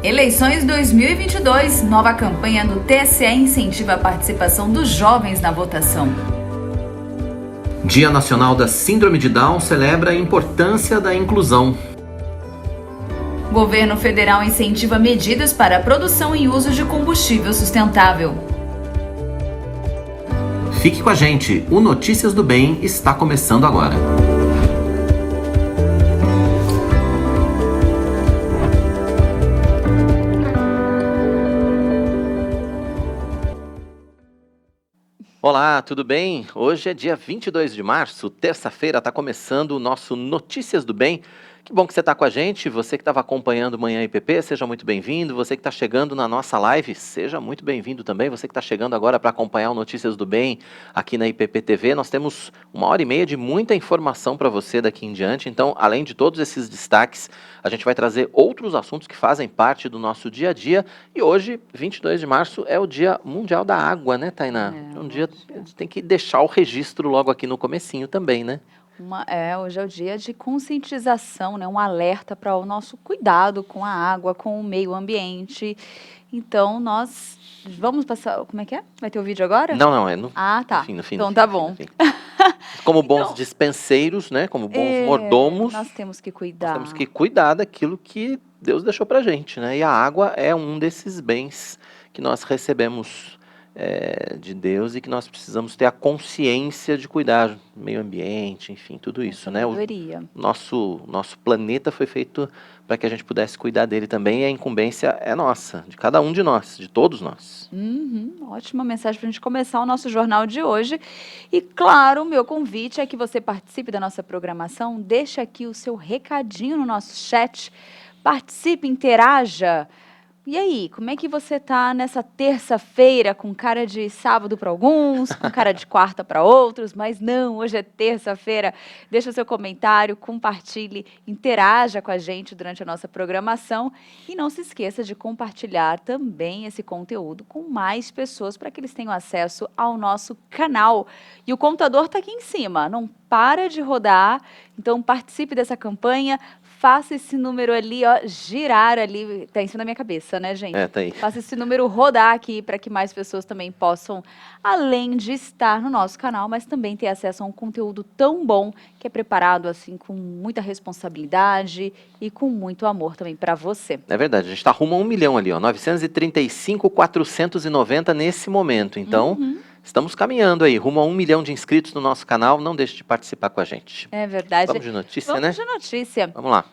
Eleições 2022, nova campanha do TSE incentiva a participação dos jovens na votação. Dia Nacional da Síndrome de Down celebra a importância da inclusão. Governo federal incentiva medidas para a produção e uso de combustível sustentável. Fique com a gente, o Notícias do Bem está começando agora. Olá, tudo bem? Hoje é dia 22 de março, terça-feira, está começando o nosso Notícias do Bem. Que bom que você está com a gente, você que estava acompanhando o Manhã IPP, seja muito bem-vindo. Você que está chegando na nossa live, seja muito bem-vindo também. Você que está chegando agora para acompanhar o Notícias do Bem aqui na IPP TV, nós temos 1h30 de muita informação para você daqui em diante. Então, além de todos esses destaques, a gente vai trazer outros assuntos que fazem parte do nosso dia a dia. E hoje, 22 de março, é o Dia Mundial da Água, né, Tainá? É um dia que a gente tem que deixar o registro logo aqui no comecinho também, né? Hoje é o dia de conscientização, né? Um alerta para o nosso cuidado com a água, com o meio ambiente. Então, nós vamos passar... Como é que é? Vai ter o vídeo agora? Não, é no tá. No fim. Então, tá bom. Como bons dispenseiros, né? Como bons mordomos, nós temos que cuidar. Nós temos que cuidar daquilo que Deus deixou pra gente, né? E a água é um desses bens que nós recebemos de Deus e que nós precisamos ter a consciência de cuidar do meio ambiente, enfim, tudo isso, né? O nosso planeta foi feito para que a gente pudesse cuidar dele também, e a incumbência é nossa, de cada um de nós, de todos nós. Ótima mensagem para a gente começar o nosso jornal de hoje. E claro, o meu convite é que você participe da nossa programação, deixe aqui o seu recadinho no nosso chat, participe, interaja. E aí, como é que você tá nessa terça-feira, com cara de sábado para alguns, com cara de quarta para outros, mas não, hoje é terça-feira. Deixa o seu comentário, compartilhe, interaja com a gente durante a nossa programação e não se esqueça de compartilhar também esse conteúdo com mais pessoas para que eles tenham acesso ao nosso canal. E o computador está aqui em cima, não para de rodar, então participe dessa campanha. Faça esse número ali, girar ali, tá em cima da minha cabeça, né, gente? Tá aí. Faça esse número rodar aqui para que mais pessoas também possam, além de estar no nosso canal, mas também ter acesso a um conteúdo tão bom, que é preparado assim com muita responsabilidade e com muito amor também para você. É verdade, a gente está rumo a 1 milhão ali, 935.490 nesse momento, então... Estamos caminhando aí, rumo a 1 milhão de inscritos no nosso canal. Não deixe de participar com a gente. É verdade. Vamos de notícia, Vamos de notícia. Vamos lá.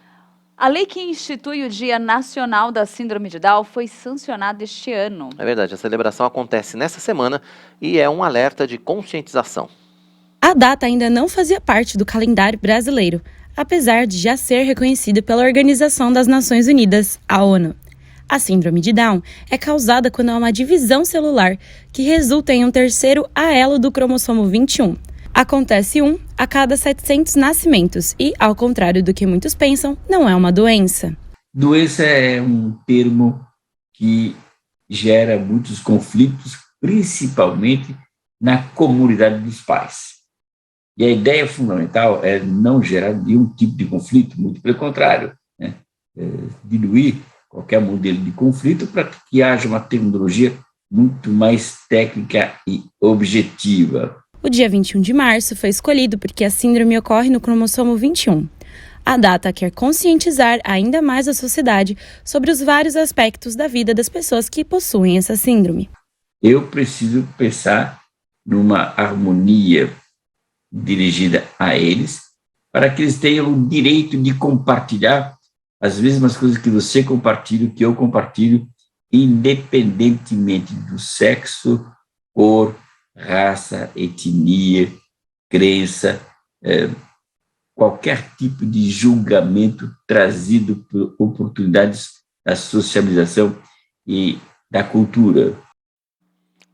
A lei que institui o Dia Nacional da Síndrome de Down foi sancionada este ano. É verdade, a celebração acontece nessa semana e é um alerta de conscientização. A data ainda não fazia parte do calendário brasileiro, apesar de já ser reconhecida pela Organização das Nações Unidas, a ONU. A síndrome de Down é causada quando há uma divisão celular que resulta em um terceiro alelo do cromossomo 21. Acontece 1 a cada 700 nascimentos e, ao contrário do que muitos pensam, não é uma doença. Doença é um termo que gera muitos conflitos, principalmente na comunidade dos pais. E a ideia fundamental é não gerar nenhum tipo de conflito, muito pelo contrário, né? Diluir qualquer modelo de conflito para que haja uma terminologia muito mais técnica e objetiva. O dia 21 de março foi escolhido porque a síndrome ocorre no cromossomo 21. A data quer conscientizar ainda mais a sociedade sobre os vários aspectos da vida das pessoas que possuem essa síndrome. Eu preciso pensar numa harmonia dirigida a eles, para que eles tenham o direito de compartilhar as mesmas coisas que você compartilha, que eu compartilho, independentemente do sexo, cor, raça, etnia, crença, qualquer tipo de julgamento trazido por oportunidades da socialização e da cultura.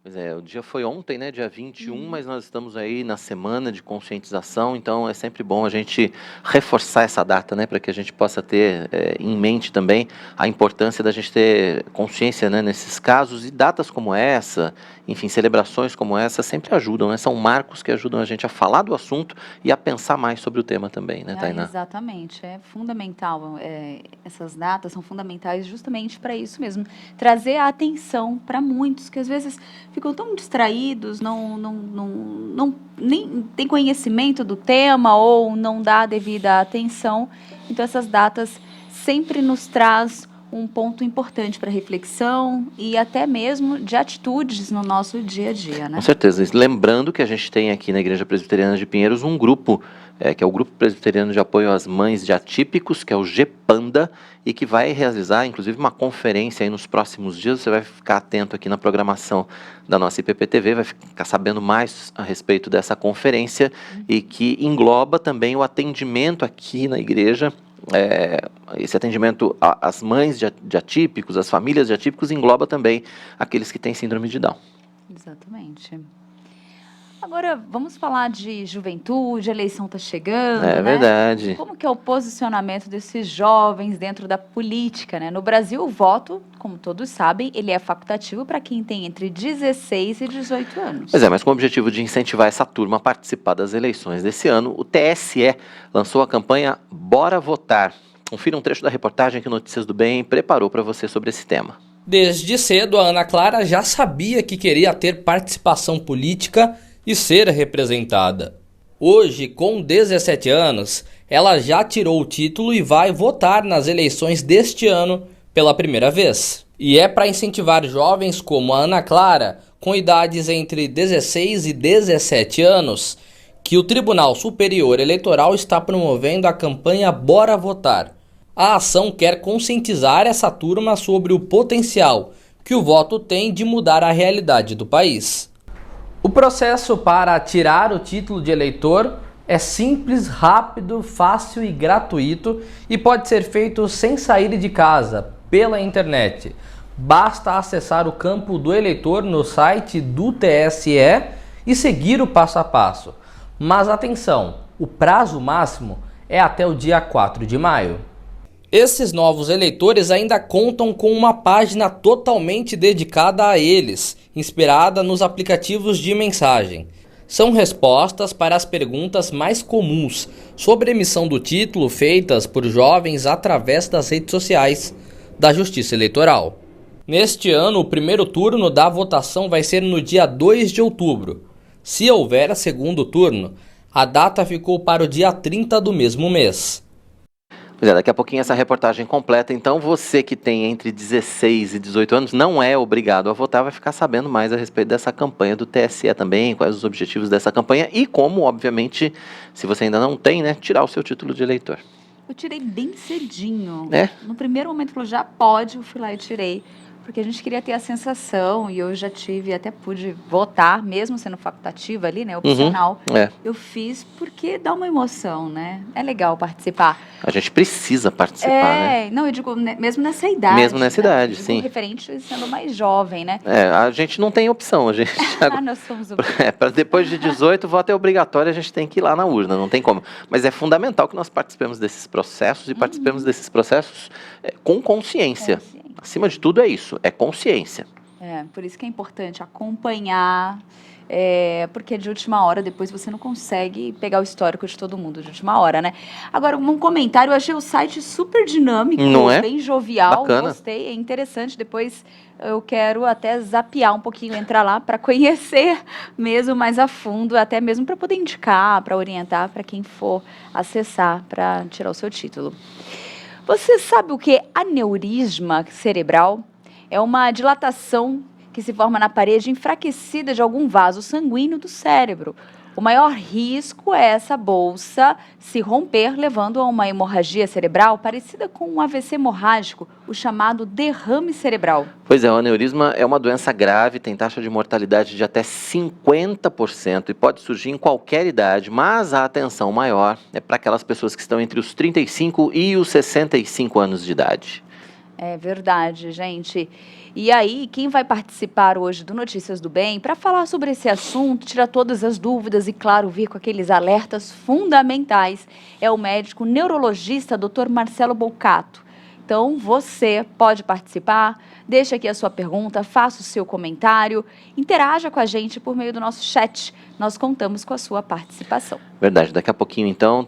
Pois é, o dia foi ontem, né, dia 21, mas nós estamos aí na semana de conscientização, então é sempre bom a gente reforçar essa data, né, para que a gente possa ter em mente também a importância da gente ter consciência, né, nesses casos, e datas como essa, enfim, celebrações como essa sempre ajudam, né? São marcos que ajudam a gente a falar do assunto e a pensar mais sobre o tema também, né, Tainá? Exatamente, é fundamental. Essas datas são fundamentais justamente para isso mesmo, trazer a atenção para muitos que às vezes ficam tão distraídos, nem tem conhecimento do tema ou não dá a devida atenção. Então essas datas sempre nos traz um ponto importante para reflexão e até mesmo de atitudes no nosso dia a dia, né? Com certeza. Lembrando que a gente tem aqui na Igreja Presbiteriana de Pinheiros um grupo, que é o Grupo Presbiteriano de Apoio às Mães de Atípicos, que é o GPANDA, e que vai realizar, inclusive, uma conferência aí nos próximos dias. Você vai ficar atento aqui na programação da nossa IPP-TV, vai ficar sabendo mais a respeito dessa conferência e que engloba também o atendimento aqui na igreja. Esse atendimento às mães de atípicos, às famílias de atípicos, engloba também aqueles que têm síndrome de Down. Exatamente. Agora, vamos falar de juventude, a eleição está chegando, É né? verdade. Como que é o posicionamento desses jovens dentro da política, né? No Brasil, o voto, como todos sabem, ele é facultativo para quem tem entre 16 e 18 anos. Pois é, mas com o objetivo de incentivar essa turma a participar das eleições desse ano, o TSE lançou a campanha Bora Votar. Confira um trecho da reportagem que o Notícias do Bem preparou para você sobre esse tema. Desde cedo, a Ana Clara já sabia que queria ter participação política e ser representada. Hoje, com 17 anos, ela já tirou o título e vai votar nas eleições deste ano pela primeira vez. E é para incentivar jovens como a Ana Clara, com idades entre 16 e 17 anos, que o Tribunal Superior Eleitoral está promovendo a campanha Bora Votar. A ação quer conscientizar essa turma sobre o potencial que o voto tem de mudar a realidade do país. O processo para tirar o título de eleitor é simples, rápido, fácil e gratuito e pode ser feito sem sair de casa, pela internet. Basta acessar o campo do eleitor no site do TSE e seguir o passo a passo. Mas atenção, o prazo máximo é até o dia 4 de maio. Esses novos eleitores ainda contam com uma página totalmente dedicada a eles, inspirada nos aplicativos de mensagem. São respostas para as perguntas mais comuns sobre a emissão do título feitas por jovens através das redes sociais da Justiça Eleitoral. Neste ano, o primeiro turno da votação vai ser no dia 2 de outubro. Se houver segundo turno, a data ficou para o dia 30 do mesmo mês. Pois é, daqui a pouquinho essa reportagem completa. Então, você que tem entre 16 e 18 anos não é obrigado a votar, vai ficar sabendo mais a respeito dessa campanha do TSE também, quais os objetivos dessa campanha e como, obviamente, se você ainda não tem, né, tirar o seu título de eleitor. Eu tirei bem cedinho. É? No primeiro momento falou, já pode, eu fui lá e tirei. Porque a gente queria ter a sensação, e eu já tive, até pude votar, mesmo sendo facultativa ali, né, opcional. Eu fiz porque dá uma emoção, né? É legal participar. A gente precisa participar, né? Não, eu digo, mesmo nessa idade. Mesmo nessa idade, sim. Referente sendo mais jovem, né? A gente não tem opção, a gente... Nós somos para depois de 18, o voto é obrigatório, a gente tem que ir lá na urna, não tem como. Mas é fundamental que nós participemos desses processos e participemos desses processos com consciência. Acima de tudo é isso, é consciência. Por isso que é importante acompanhar, porque de última hora, depois você não consegue pegar o histórico de todo mundo de última hora, né? Agora, um comentário, eu achei o site super dinâmico, não é? Bem jovial, bacana. Gostei, é interessante, depois eu quero até zapear um pouquinho, entrar lá para conhecer mesmo mais a fundo, até mesmo para poder indicar, para orientar para quem for acessar para tirar o seu título. Você sabe o que é aneurisma cerebral? É uma dilatação que se forma na parede enfraquecida de algum vaso sanguíneo do cérebro. O maior risco é essa bolsa se romper, levando a uma hemorragia cerebral parecida com um AVC hemorrágico, o chamado derrame cerebral. Pois é, o aneurisma é uma doença grave, tem taxa de mortalidade de até 50% e pode surgir em qualquer idade, mas a atenção maior é para aquelas pessoas que estão entre os 35 e os 65 anos de idade. É verdade, gente. E aí, quem vai participar hoje do Notícias do Bem para falar sobre esse assunto, tirar todas as dúvidas e, claro, vir com aqueles alertas fundamentais, é o médico neurologista Dr. Marcelo Bolcato. Então, você pode participar, deixa aqui a sua pergunta, faça o seu comentário, interaja com a gente por meio do nosso chat. Nós contamos com a sua participação. Verdade, daqui a pouquinho então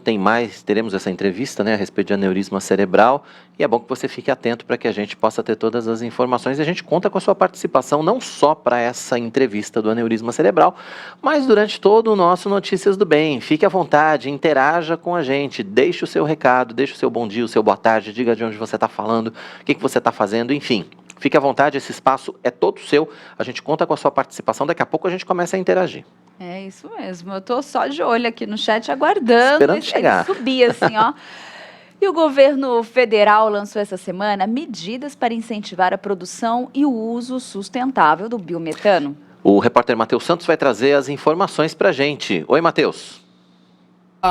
teremos essa entrevista, né, a respeito de aneurisma cerebral, e é bom que você fique atento para que a gente possa ter todas as informações, e a gente conta com a sua participação não só para essa entrevista do aneurisma cerebral, mas durante todo o nosso Notícias do Bem. Fique à vontade, interaja com a gente, deixe o seu recado, deixe o seu bom dia, o seu boa tarde, diga de onde você está falando, o que você está fazendo, enfim. Fique à vontade, esse espaço é todo seu, a gente conta com a sua participação, daqui a pouco a gente começa a interagir. É isso mesmo, eu tô só de olho aqui no chat, aguardando Esperando ele chegar. subir assim, ó. E o governo federal lançou essa semana medidas para incentivar a produção e o uso sustentável do biometano. O repórter Matheus Santos vai trazer as informações pra gente. Oi, Matheus.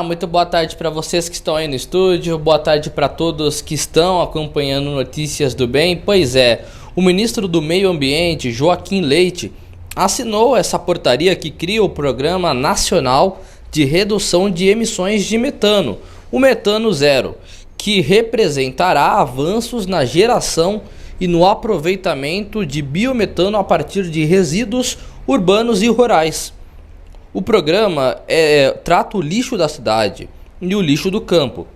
Muito boa tarde para vocês que estão aí no estúdio, boa tarde para todos que estão acompanhando Notícias do Bem. Pois é, o ministro do Meio Ambiente, Joaquim Leite, assinou essa portaria que cria o Programa Nacional de Redução de Emissões de Metano, o Metano Zero, que representará avanços na geração e no aproveitamento de biometano a partir de resíduos urbanos e rurais. O programa trata o lixo da cidade e o lixo do campo.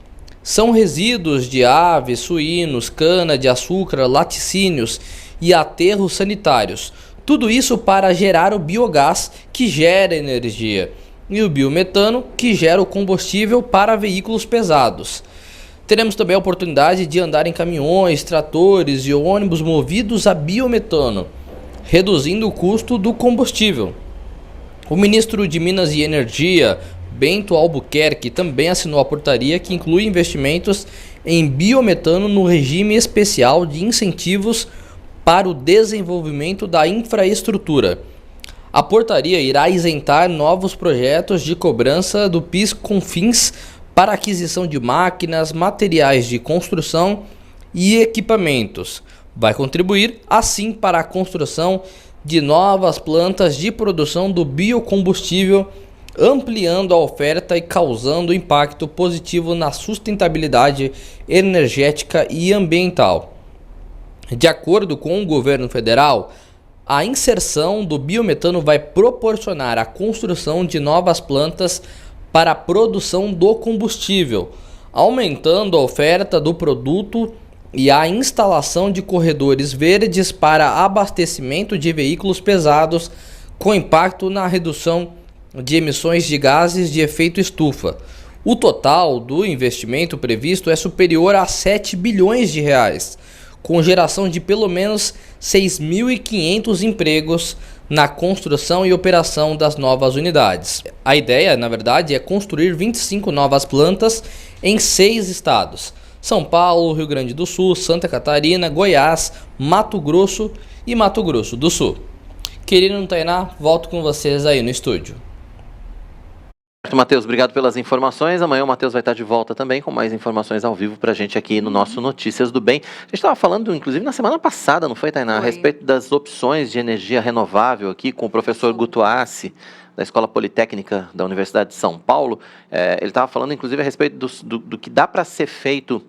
São resíduos de aves, suínos, cana-de-açúcar, laticínios e aterros sanitários. Tudo isso para gerar o biogás, que gera energia, e o biometano, que gera o combustível para veículos pesados. Teremos também a oportunidade de andar em caminhões, tratores e ônibus movidos a biometano, reduzindo o custo do combustível. O ministro de Minas e Energia, Bento Albuquerque, também assinou a portaria que inclui investimentos em biometano no regime especial de incentivos para o desenvolvimento da infraestrutura. A portaria irá isentar novos projetos de cobrança do PIS/COFINS para aquisição de máquinas, materiais de construção e equipamentos. Vai contribuir, assim, para a construção de novas plantas de produção do biocombustível, ampliando a oferta e causando impacto positivo na sustentabilidade energética e ambiental. De acordo com o governo federal, a inserção do biometano vai proporcionar a construção de novas plantas para a produção do combustível, aumentando a oferta do produto e a instalação de corredores verdes para abastecimento de veículos pesados, com impacto na redução de emissões de gases de efeito estufa. O total do investimento previsto é superior a 7 bilhões de reais, com geração de pelo menos 6.500 empregos na construção e operação das novas unidades. A ideia, na verdade, é construir 25 novas plantas em 6 estados: São Paulo, Rio Grande do Sul, Santa Catarina, Goiás, Mato Grosso e Mato Grosso do Sul. Querido Tainá, volto com vocês aí no estúdio. Matheus, obrigado pelas informações. Amanhã o Matheus vai estar de volta também com mais informações ao vivo pra gente aqui no nosso Notícias do Bem. A gente estava falando, inclusive, na semana passada, não foi, Tainá? A respeito das opções de energia renovável aqui com o professor Guto Assi, da Escola Politécnica da Universidade de São Paulo. Ele estava falando, inclusive, a respeito do que dá para ser feito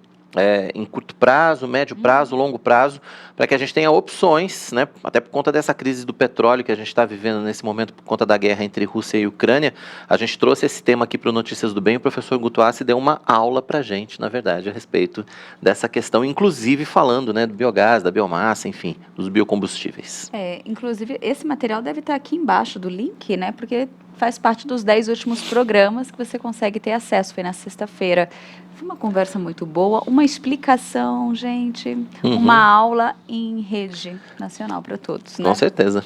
em curto prazo, médio prazo, longo prazo, para que a gente tenha opções, né, até por conta dessa crise do petróleo que a gente está vivendo nesse momento por conta da guerra entre Rússia e Ucrânia. A gente trouxe esse tema aqui para o Notícias do Bem, o professor Guto Assi deu uma aula para a gente, na verdade, a respeito dessa questão, inclusive falando, né, do biogás, da biomassa, enfim, dos biocombustíveis. Inclusive, esse material deve estar aqui embaixo do link, né, porque faz parte dos 10 últimos programas que você consegue ter acesso. Foi na sexta-feira. Foi uma conversa muito boa, uma explicação, gente, uma aula em rede nacional para todos, né? Com certeza.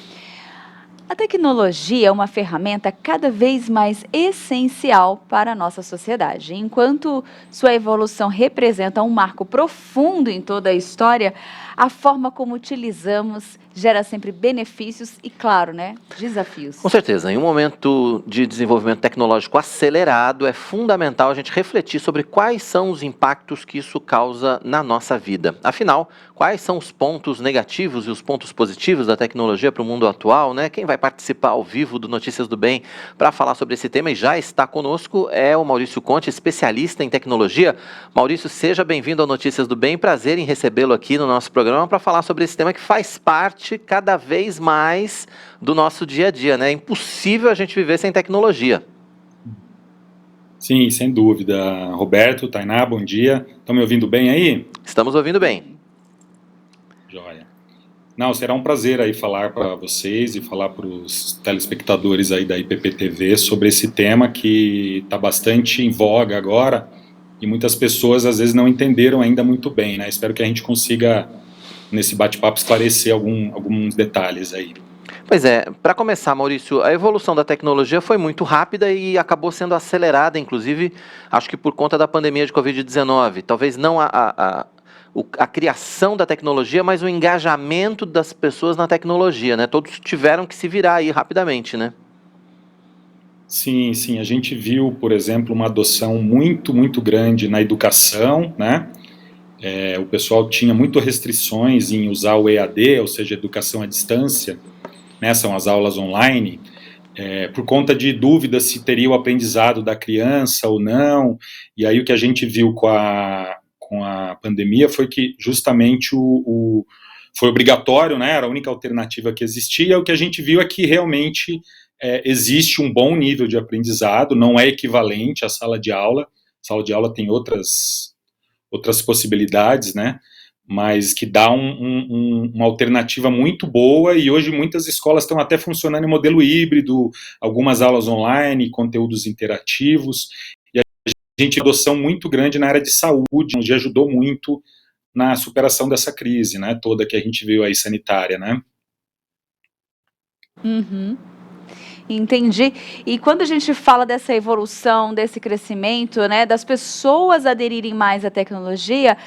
A tecnologia é uma ferramenta cada vez mais essencial para a nossa sociedade. Enquanto sua evolução representa um marco profundo em toda a história, a forma como utilizamos gera sempre benefícios e, claro, né, desafios. Com certeza, em um momento de desenvolvimento tecnológico acelerado, é fundamental a gente refletir sobre quais são os impactos que isso causa na nossa vida. Afinal, quais são os pontos negativos e os pontos positivos da tecnologia para o mundo atual, né? Quem vai participar ao vivo do Notícias do Bem para falar sobre esse tema e já está conosco é o Maurício Conte, especialista em tecnologia. Maurício, seja bem-vindo ao Notícias do Bem, prazer em recebê-lo aqui no nosso programa para falar sobre esse tema que faz parte cada vez mais do nosso dia a dia, né? É impossível a gente viver sem tecnologia. Sim, sem dúvida. Roberto, Tainá, bom dia. Estão me ouvindo bem aí? Estamos ouvindo bem. Joia. Não, será um prazer aí falar para vocês e falar para os telespectadores aí da IPP-TV sobre esse tema que está bastante em voga agora e muitas pessoas às vezes não entenderam ainda muito bem, né? Espero que a gente consiga, nesse bate-papo, esclarecer alguns detalhes aí. Pois é, para começar, Maurício, a evolução da tecnologia foi muito rápida e acabou sendo acelerada, inclusive, acho que por conta da pandemia de Covid-19. Talvez não a criação da tecnologia, mas o engajamento das pessoas na tecnologia, né? Todos tiveram que se virar aí rapidamente, né? Sim, sim, a gente viu, por exemplo, uma adoção muito, muito grande na educação, né? O pessoal tinha muito restrições em usar o EAD, ou seja, educação à distância, né, são as aulas online, por conta de dúvidas se teria o aprendizado da criança ou não, e aí o que a gente viu com a pandemia foi que justamente foi obrigatório, né, era a única alternativa que existia. O que a gente viu é que realmente existe um bom nível de aprendizado, não é equivalente à sala de aula. A sala de aula tem outras possibilidades, né, mas que dá uma alternativa muito boa, e hoje muitas escolas estão até funcionando em modelo híbrido, algumas aulas online, conteúdos interativos, e a gente tem uma adoção muito grande na área de saúde, onde ajudou muito na superação dessa crise, né, toda que a gente viu aí sanitária, né. Uhum. Entendi. E quando a gente fala dessa evolução, desse crescimento, né, das pessoas aderirem mais à tecnologia,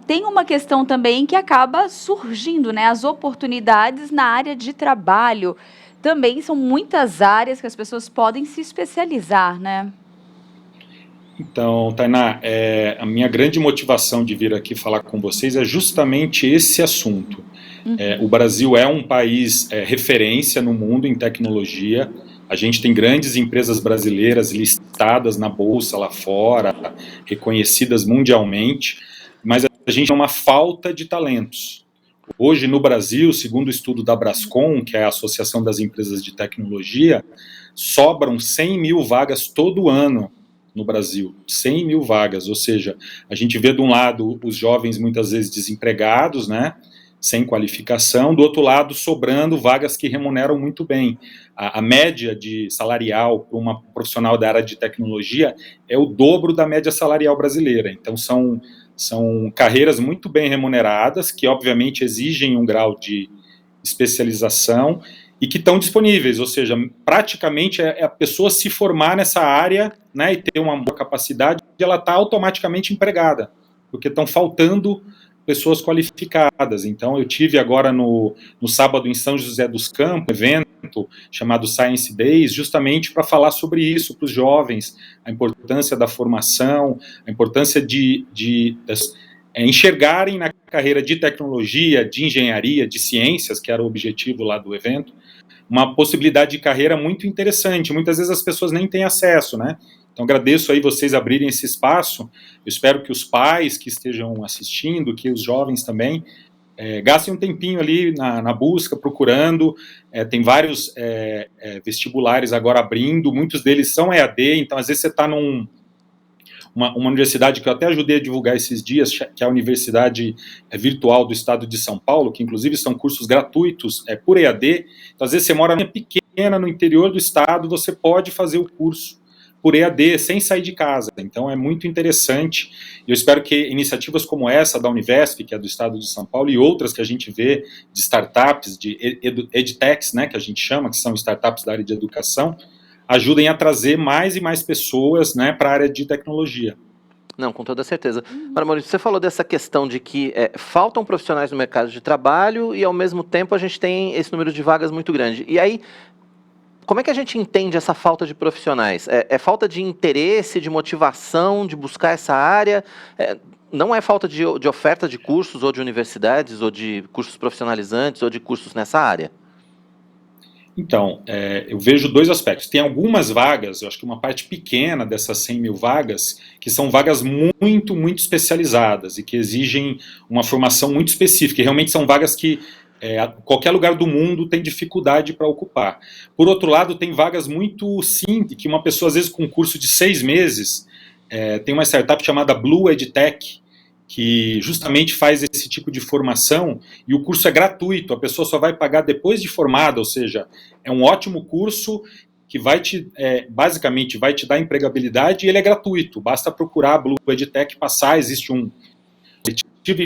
tem uma questão também que acaba surgindo, né, as oportunidades na área de trabalho. Também são muitas áreas que as pessoas podem se especializar, né? Então, Tainá, a minha grande motivação de vir aqui falar com vocês é justamente esse assunto. O Brasil é um país referência no mundo em tecnologia. A gente tem grandes empresas brasileiras listadas na bolsa lá fora, reconhecidas mundialmente, mas a gente tem uma falta de talentos. Hoje no Brasil, segundo o estudo da Brascom, que é a Associação das Empresas de Tecnologia, sobram 100 mil vagas todo ano no Brasil, 100 mil vagas, ou seja, a gente vê de um lado os jovens muitas vezes desempregados, né, sem qualificação, do outro lado sobrando vagas que remuneram muito bem. A média de salarial para uma profissional da área de tecnologia é o dobro da média salarial brasileira, então são carreiras muito bem remuneradas, que obviamente exigem um grau de especialização e que estão disponíveis, ou seja, praticamente é a pessoa se formar nessa área, né, e ter uma boa capacidade, ela está automaticamente empregada, porque estão faltando pessoas qualificadas. Então eu tive agora no sábado em São José dos Campos, um evento chamado Science Days, justamente para falar sobre isso para os jovens, a importância da formação, a importância de enxergarem na carreira de tecnologia, de engenharia, de ciências, que era o objetivo lá do evento, uma possibilidade de carreira muito interessante. Muitas vezes as pessoas nem têm acesso, né? Então agradeço aí vocês abrirem esse espaço. Eu espero que os pais que estejam assistindo, que os jovens também, gastem um tempinho ali na busca, procurando. Tem vários vestibulares agora abrindo, muitos deles são EAD, então às vezes você está uma universidade que eu até ajudei a divulgar esses dias, que é a Universidade Virtual do Estado de São Paulo, que inclusive são cursos gratuitos por EAD. Então às vezes você mora numa pequena, no interior do estado, você pode fazer o curso por EAD, sem sair de casa. Então é muito interessante, e eu espero que iniciativas como essa da Univesp, que é do estado de São Paulo, e outras que a gente vê de startups, de edtechs, né, que a gente chama, que são startups da área de educação, ajudem a trazer mais e mais pessoas, né, para a área de tecnologia. Não, com toda certeza. Agora, Maurício, você falou dessa questão de que faltam profissionais no mercado de trabalho e, ao mesmo tempo, a gente tem esse número de vagas muito grande. E aí, como é que a gente entende essa falta de profissionais? É falta de interesse, de motivação, de buscar essa área? Não é falta de oferta de cursos ou de universidades, ou de cursos profissionalizantes, ou de cursos nessa área? Então, eu vejo dois aspectos. Tem algumas vagas, eu acho que uma parte pequena dessas 100 mil vagas, que são vagas muito, muito especializadas e que exigem uma formação muito específica. E realmente são vagas que qualquer lugar do mundo tem dificuldade para ocupar. Por outro lado, tem vagas muito simples, que uma pessoa, às vezes, com um curso de 6 meses, tem uma startup chamada Blue EdTech, que justamente faz esse tipo de formação, e o curso é gratuito, a pessoa só vai pagar depois de formada, ou seja, é um ótimo curso que basicamente vai te dar empregabilidade, e ele é gratuito, basta procurar a Blue EdTech, passar, existe um...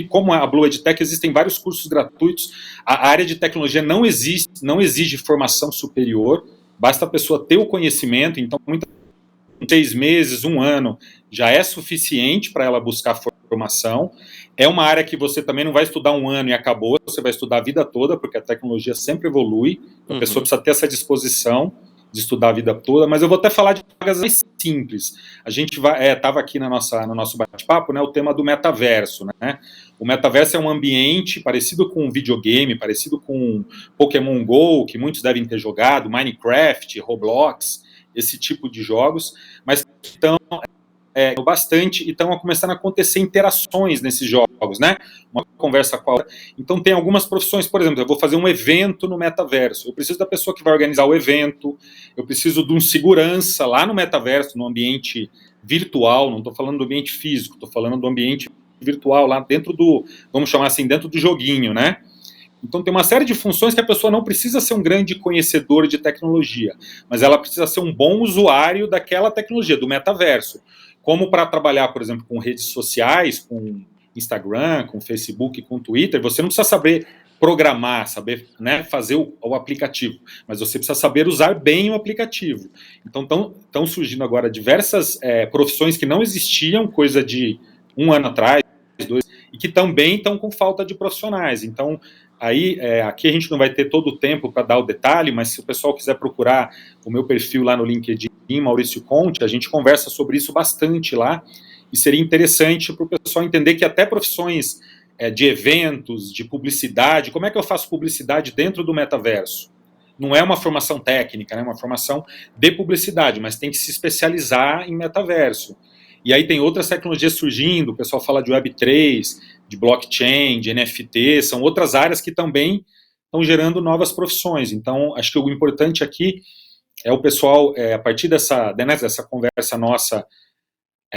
Como a Blue EdTech, existem vários cursos gratuitos, a área de tecnologia não exige formação superior, basta a pessoa ter o conhecimento, então muitas 6 meses, 1 ano, já é suficiente para ela buscar formação. É uma área que você também não vai estudar 1 ano e acabou, você vai estudar a vida toda, porque a tecnologia sempre evolui, a pessoa precisa ter essa disposição de estudar a vida toda, mas eu vou até falar de vagas mais simples. A gente estava aqui no nosso bate-papo, né, o tema do metaverso, né? O metaverso é um ambiente parecido com um videogame, parecido com Pokémon GO, que muitos devem ter jogado, Minecraft, Roblox, esse tipo de jogos, mas estão bastante e estão começando a acontecer interações nesses jogos, né? Uma conversa com a outra. Então tem algumas profissões, por exemplo, eu vou fazer um evento no metaverso, eu preciso da pessoa que vai organizar o evento, eu preciso de um segurança lá no metaverso, no ambiente virtual, não estou falando do ambiente físico, estou falando do ambiente virtual lá dentro do, vamos chamar assim, dentro do joguinho, né? Então tem uma série de funções que a pessoa não precisa ser um grande conhecedor de tecnologia, mas ela precisa ser um bom usuário daquela tecnologia, do metaverso. Como para trabalhar, por exemplo, com redes sociais, com Instagram, com Facebook, com Twitter, você não precisa saber programar, saber, né, fazer o aplicativo, mas você precisa saber usar bem o aplicativo. Então estão surgindo agora diversas profissões que não existiam, coisa de 1 ano atrás, 2, e que também estão com falta de profissionais. Então, aí, aqui a gente não vai ter todo o tempo para dar o detalhe, mas se o pessoal quiser procurar o meu perfil lá no LinkedIn, Maurício Conte, a gente conversa sobre isso bastante lá, e seria interessante para o pessoal entender que até profissões de eventos, de publicidade, como é que eu faço publicidade dentro do metaverso? Não é uma formação técnica, é uma formação de publicidade, mas tem que se especializar em metaverso. E aí tem outras tecnologias surgindo, o pessoal fala de Web3, de blockchain, de NFT, são outras áreas que também estão gerando novas profissões. Então, acho que o importante aqui é o pessoal, a partir dessa conversa nossa,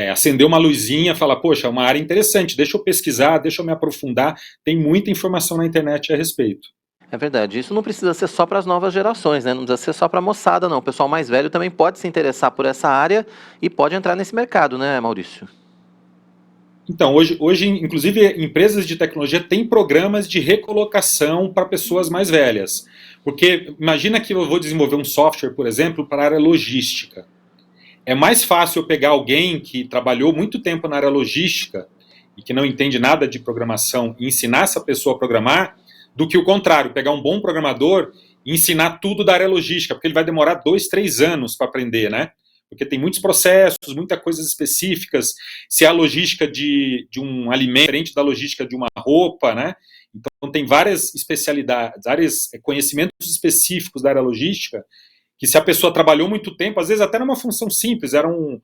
acender uma luzinha, falar, poxa, é uma área interessante, deixa eu pesquisar, deixa eu me aprofundar, tem muita informação na internet a respeito. É verdade, isso não precisa ser só para as novas gerações, né? Não precisa ser só para a moçada, não. O pessoal mais velho também pode se interessar por essa área e pode entrar nesse mercado, né, Maurício? Então, hoje, inclusive, empresas de tecnologia têm programas de recolocação para pessoas mais velhas. Porque imagina que eu vou desenvolver um software, por exemplo, para a área logística. É mais fácil eu pegar alguém que trabalhou muito tempo na área logística e que não entende nada de programação e ensinar essa pessoa a programar, do que o contrário, pegar um bom programador e ensinar tudo da área logística, porque ele vai demorar 2, 3 anos para aprender, né? Porque tem muitos processos, muitas coisas específicas, se a logística de um alimento é diferente da logística de uma roupa, né? Então tem várias especialidades, vários conhecimentos específicos da área logística, que se a pessoa trabalhou muito tempo, às vezes até numa função simples, era um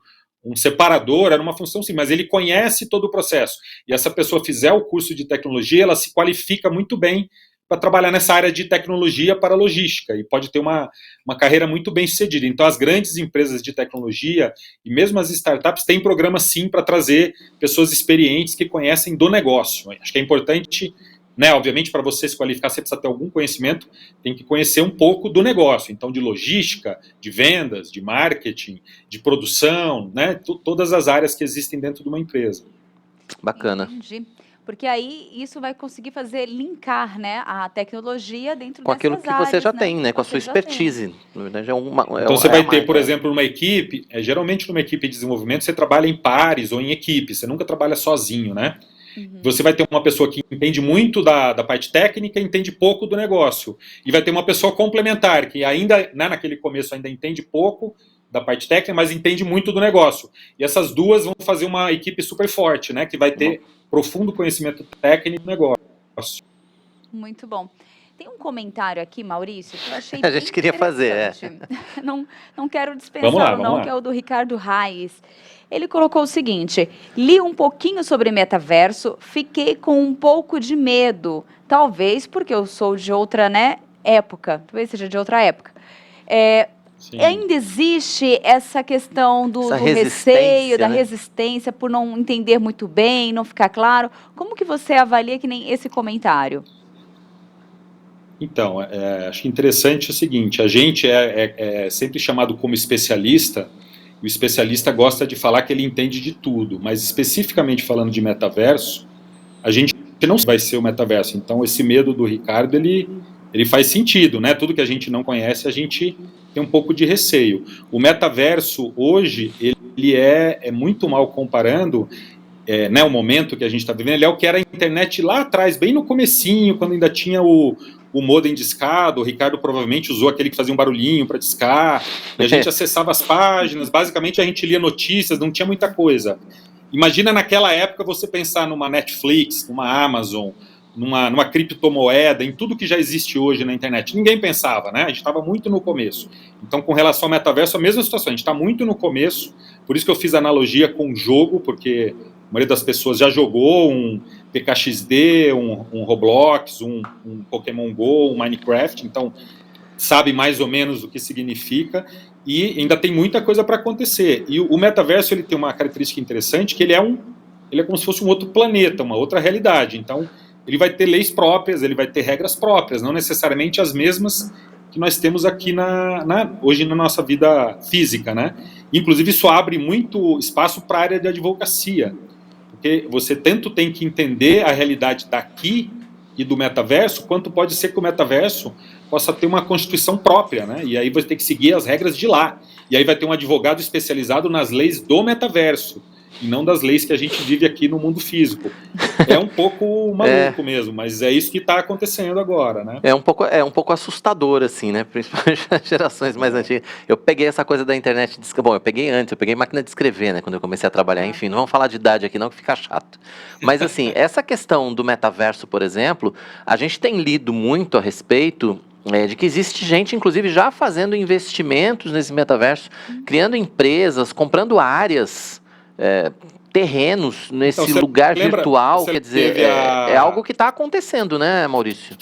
separador, era uma função simples, mas ele conhece todo o processo. E essa pessoa fizer o curso de tecnologia, ela se qualifica muito bem para trabalhar nessa área de tecnologia para logística e pode ter uma carreira muito bem sucedida. Então as grandes empresas de tecnologia e mesmo as startups têm programas sim para trazer pessoas experientes que conhecem do negócio. Acho que é importante, né, obviamente para você se qualificar você precisa ter algum conhecimento, tem que conhecer um pouco do negócio, então de logística, de vendas, de marketing, de produção, né, todas as áreas que existem dentro de uma empresa. Bacana. Entendi. Porque aí isso vai conseguir fazer linkar, né, a tecnologia dentro Com aquilo dessas que você áreas, já né? tem, né? Com a sua Você já tem. expertise. Na verdade, Então você é vai uma, ter, por exemplo, uma equipe, geralmente numa equipe de desenvolvimento você trabalha em pares ou em equipes, você nunca trabalha sozinho, né? Você vai ter uma pessoa que entende muito da parte técnica e entende pouco do negócio. E vai ter uma pessoa complementar, que ainda, né, naquele começo, ainda entende pouco da parte técnica, mas entende muito do negócio. E essas duas vão fazer uma equipe super forte, né, que vai ter profundo conhecimento técnico do negócio. Muito bom. Tem um comentário aqui, Maurício, que eu achei a bem gente queria fazer. interessante. Não quero Vamos dispensá-lo lá. não, que é o do Ricardo Reis. Ele colocou o seguinte: li um pouquinho sobre metaverso, fiquei com um pouco de medo, talvez porque eu sou de outra, né, época, talvez seja de outra época. Ainda existe essa questão do receio, da resistência, por não entender muito bem, não ficar claro. Como que você avalia que nem esse comentário? Então, acho interessante o seguinte, a gente é sempre chamado como especialista, e o especialista gosta de falar que ele entende de tudo, mas especificamente falando de metaverso, a gente não vai ser o metaverso, então esse medo do Ricardo, ele faz sentido, né? Tudo que a gente não conhece, a gente tem um pouco de receio. O metaverso, hoje, ele é muito mal comparando, né, o momento que a gente está vivendo, ele é o que era a internet lá atrás, bem no comecinho, quando ainda tinha o modem discado, o Ricardo provavelmente usou aquele que fazia um barulhinho para discar, e a gente acessava as páginas, basicamente a gente lia notícias, não tinha muita coisa. Imagina naquela época você pensar numa Netflix, numa Amazon, numa criptomoeda, em tudo que já existe hoje na internet. Ninguém pensava, né? A gente estava muito no começo. Então, com relação ao metaverso, a mesma situação. A gente está muito no começo, por isso que eu fiz a analogia com o jogo, porque a maioria das pessoas já jogou um PKXD, um Roblox, um Pokémon Go, um Minecraft, então sabe mais ou menos o que significa, e ainda tem muita coisa para acontecer. E o metaverso, ele tem uma característica interessante, que ele é como se fosse um outro planeta, uma outra realidade. Então, ele vai ter leis próprias, ele vai ter regras próprias, não necessariamente as mesmas que nós temos aqui hoje na nossa vida física, né? Inclusive, isso abre muito espaço para a área de advocacia, porque você tanto tem que entender a realidade daqui e do metaverso, quanto pode ser que o metaverso possa ter uma constituição própria, né? E aí você tem que seguir as regras de lá. E aí vai ter um advogado especializado nas leis do metaverso, e não das leis que a gente vive aqui no mundo físico. É um pouco maluco mesmo, mas é isso que está acontecendo agora, né? É um pouco assustador, assim, né? Principalmente as gerações mais antigas. Eu peguei essa coisa da internet de... Bom, eu peguei máquina de escrever, né? Quando eu comecei a trabalhar. Enfim, não vamos falar de idade aqui não, que fica chato. Mas, assim, essa questão do metaverso, por exemplo, a gente tem lido muito a respeito... de que existe gente, inclusive, já fazendo investimentos nesse metaverso, criando empresas, comprando áreas, terrenos nesse Então, lugar virtual, quer dizer, é algo que está acontecendo, né, Maurício?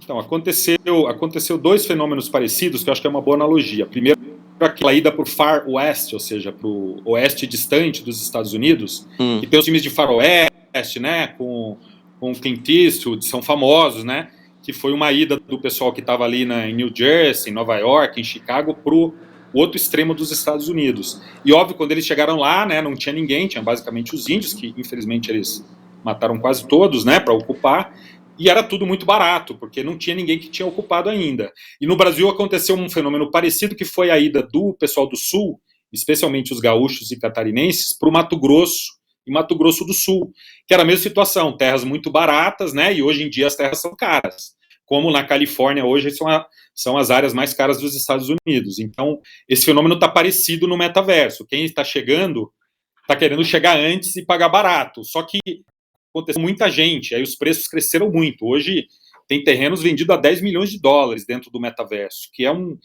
Então, aconteceu dois fenômenos parecidos, que eu acho que é uma boa analogia. Primeiro, aquela ida para o Far West, ou seja, para o oeste distante dos Estados Unidos, que tem os filmes de faroeste, né, com Clint Eastwood, são famosos, né, que foi uma ida do pessoal que estava ali em New Jersey, em Nova York, em Chicago, para o outro extremo dos Estados Unidos. E óbvio, quando eles chegaram lá, né, não tinha ninguém, tinha basicamente os índios, que infelizmente eles mataram quase todos, né, para ocupar, e era tudo muito barato, porque não tinha ninguém que tinha ocupado ainda. E no Brasil aconteceu um fenômeno parecido, que foi a ida do pessoal do Sul, especialmente os gaúchos e catarinenses, para o Mato Grosso e Mato Grosso do Sul, que era a mesma situação, terras muito baratas, né, e hoje em dia as terras são caras, como na Califórnia hoje são as áreas mais caras dos Estados Unidos. Então, esse fenômeno está parecido no metaverso. Quem está chegando está querendo chegar antes e pagar barato, só que aconteceu muita gente, aí os preços cresceram muito. Hoje tem terrenos vendidos a 10 milhões de dólares dentro do metaverso, que é um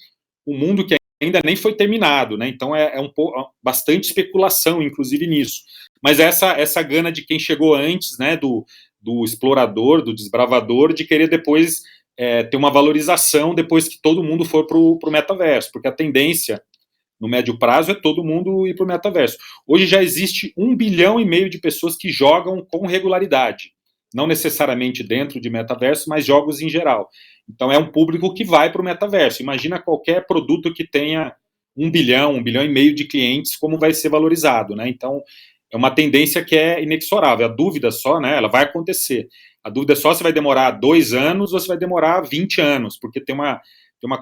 mundo que ainda nem foi terminado, né? Então bastante especulação, inclusive, nisso. Mas essa gana de quem chegou antes, né, do explorador, do desbravador, de querer depois ter uma valorização depois que todo mundo for para o metaverso, porque a tendência no médio prazo é todo mundo ir para o metaverso. Hoje já existe 1,5 bilhão de pessoas que jogam com regularidade, não necessariamente dentro de metaverso, mas jogos em geral. Então é um público que vai para o metaverso. Imagina qualquer produto que tenha 1 bilhão, 1,5 bilhão de clientes, como vai ser valorizado, né? Então uma tendência que é inexorável. A dúvida só, né, ela vai acontecer. A dúvida é só se vai demorar 2 anos ou se vai demorar 20 anos, porque tem uma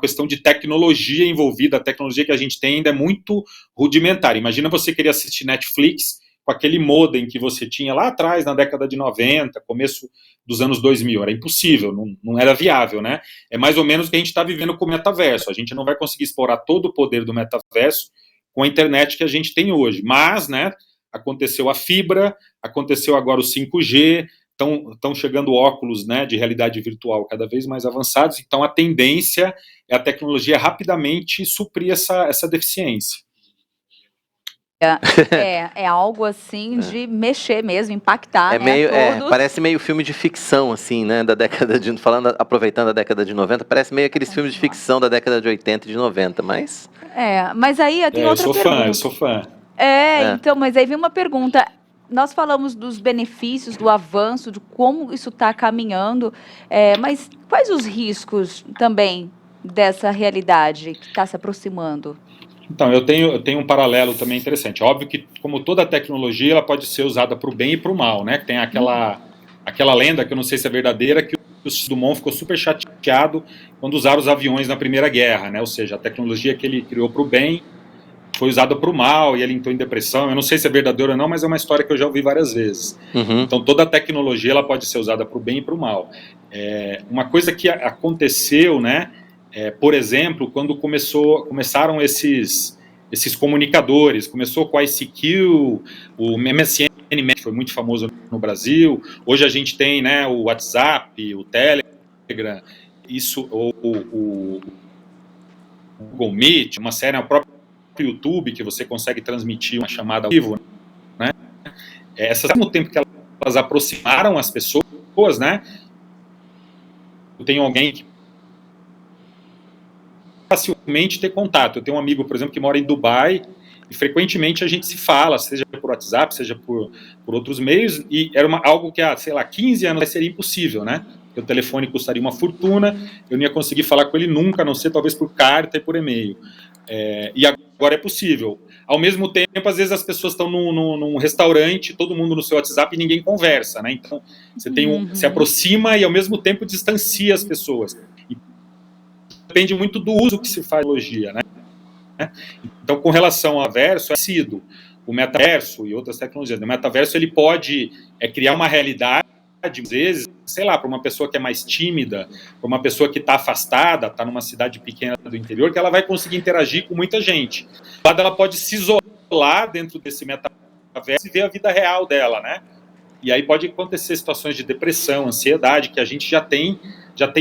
questão de tecnologia envolvida. A tecnologia que a gente tem ainda é muito rudimentar. Imagina você querer assistir Netflix com aquele modem que você tinha lá atrás, na década de 90, começo dos anos 2000. Era impossível, não era viável, né? É mais ou menos o que a gente está vivendo com o metaverso. A gente não vai conseguir explorar todo o poder do metaverso com a internet que a gente tem hoje. Mas, né, aconteceu a fibra, aconteceu agora o 5G, estão chegando óculos, né, de realidade virtual cada vez mais avançados. Então, a tendência é a tecnologia rapidamente suprir essa deficiência. É algo assim de mexer mesmo, impactar, Parece meio filme de ficção, assim, né, da década de... aproveitando a década de 90, parece meio aqueles filmes de ficção da década de 80 e de 90, mas... Mas aí tem outra pergunta. Eu sou fã. Então, mas aí vem uma pergunta. Nós falamos dos benefícios, do avanço, de como isso está caminhando, mas quais os riscos também dessa realidade que está se aproximando? Então, eu tenho um paralelo também interessante. Óbvio que, como toda tecnologia, ela pode ser usada para o bem e para o mal, né? Tem aquela lenda, que eu não sei se é verdadeira, que o Dumont ficou super chateado quando usaram os aviões na Primeira Guerra, né? Ou seja, a tecnologia que ele criou para o bem foi usada para o mal e ele entrou em depressão. Eu não sei se é verdadeiro ou não, mas é uma história que eu já ouvi várias vezes. Então, toda a tecnologia ela pode ser usada para o bem e para o mal. Uma coisa que aconteceu, né? Por exemplo, quando começaram esses comunicadores, começou com o ICQ, o MSN, que foi muito famoso no Brasil. Hoje a gente tem, né, o WhatsApp, o Telegram, o Google Meet, uma série, o próprio YouTube, que você consegue transmitir uma chamada ao vivo, né? Ao mesmo tempo que elas aproximaram as pessoas, né? Eu tenho alguém que facilmente ter contato. Eu tenho um amigo, por exemplo, que mora em Dubai e frequentemente a gente se fala, seja por WhatsApp, seja por outros meios, e era algo que há, sei lá, 15 anos seria impossível, né? Porque o telefone custaria uma fortuna, eu não ia conseguir falar com ele nunca, a não ser talvez por carta e por e-mail. E agora é possível. Ao mesmo tempo, às vezes as pessoas estão num restaurante, todo mundo no seu WhatsApp e ninguém conversa, né? Então, você se aproxima e ao mesmo tempo distancia as pessoas. Depende muito do uso que se faz da tecnologia, né? Então, com relação ao metaverso, o metaverso e outras tecnologias. O metaverso ele pode criar uma realidade, às vezes, sei lá, para uma pessoa que é mais tímida, para uma pessoa que está afastada, está numa cidade pequena do interior, que ela vai conseguir interagir com muita gente. Ela pode se isolar dentro desse metaverso e ver a vida real dela, né? E aí pode acontecer situações de depressão, ansiedade, que a gente já tem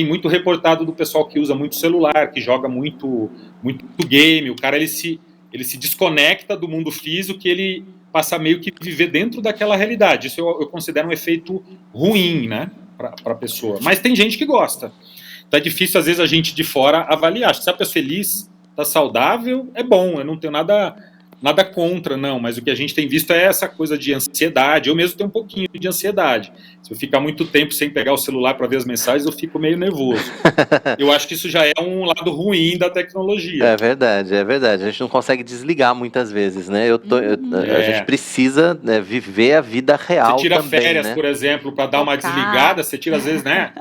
muito reportado do pessoal que usa muito celular, que joga muito game. O cara ele se desconecta do mundo físico, que ele passa meio que viver dentro daquela realidade. Isso eu considero um efeito ruim, né, para a pessoa. Mas tem gente que gosta. Então é difícil, às vezes, a gente de fora avaliar. Se a pessoa é feliz, está saudável, é bom. Eu não tenho nada contra, não. Mas o que a gente tem visto é essa coisa de ansiedade. Eu mesmo tenho um pouquinho de ansiedade. Se eu ficar muito tempo sem pegar o celular para ver as mensagens, eu fico meio nervoso. Eu acho que isso já é um lado ruim da tecnologia. É verdade. A gente não consegue desligar muitas vezes, né? A gente precisa, né, viver a vida real. Você tira também, férias, né? por exemplo, para dar uma desligada, você tira às vezes, né?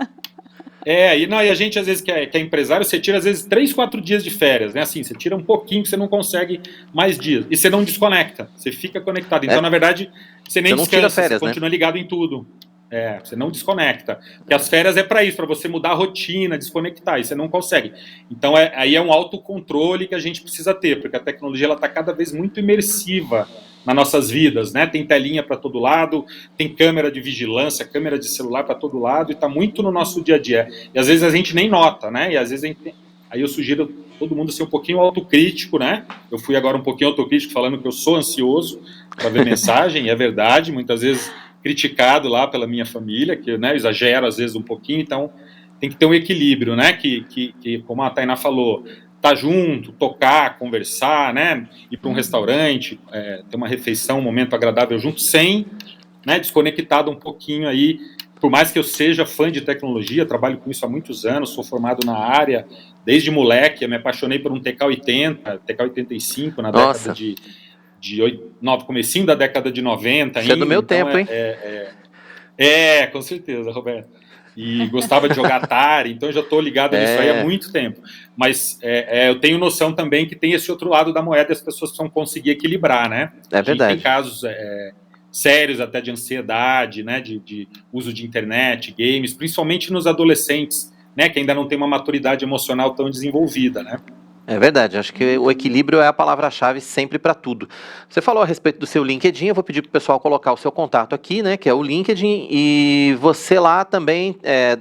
E a gente às vezes que é empresário, você tira às vezes 3, 4 dias de férias, né? Assim, você tira um pouquinho que você não consegue mais dias. E você não desconecta, você fica conectado. Então, na verdade, você nem descansa, tira férias, você continua ligado em tudo. Você não desconecta. Porque as férias é para isso, para você mudar a rotina, desconectar, e você não consegue. Então, aí é um autocontrole que a gente precisa ter, porque a tecnologia está cada vez muito imersiva nas nossas vidas, né? Tem telinha para todo lado, tem câmera de vigilância, câmera de celular para todo lado, e está muito no nosso dia a dia. E às vezes a gente nem nota, né? E às vezes aí eu sugiro todo mundo ser um pouquinho autocrítico, né? Eu fui agora um pouquinho autocrítico falando que eu sou ansioso para ver mensagem, e é verdade, muitas vezes criticado lá pela minha família, que, né, eu exagero às vezes um pouquinho, então tem que ter um equilíbrio, né? Que como a Tainá falou, estar junto, tocar, conversar, né? Ir para um restaurante, ter uma refeição, um momento agradável junto, sem, né, desconectado um pouquinho aí. Por mais que eu seja fã de tecnologia, trabalho com isso há muitos anos, sou formado na área, desde moleque, eu me apaixonei por um TK-80, TK-85 na década comecinho da década de 90 ainda. Isso é do meu tempo, hein? Com certeza, Roberto. E gostava de jogar Atari, então eu já estou ligado nisso aí há muito tempo. Mas eu tenho noção também que tem esse outro lado da moeda e as pessoas precisam conseguir equilibrar, né? É verdade. Tem casos sérios até de ansiedade, né? De uso de internet, games, principalmente nos adolescentes, né? Que ainda não tem uma maturidade emocional tão desenvolvida, né? É verdade, acho que o equilíbrio é a palavra-chave sempre para tudo. Você falou a respeito do seu LinkedIn, eu vou pedir para o pessoal colocar o seu contato aqui, né, que é o LinkedIn, e você lá também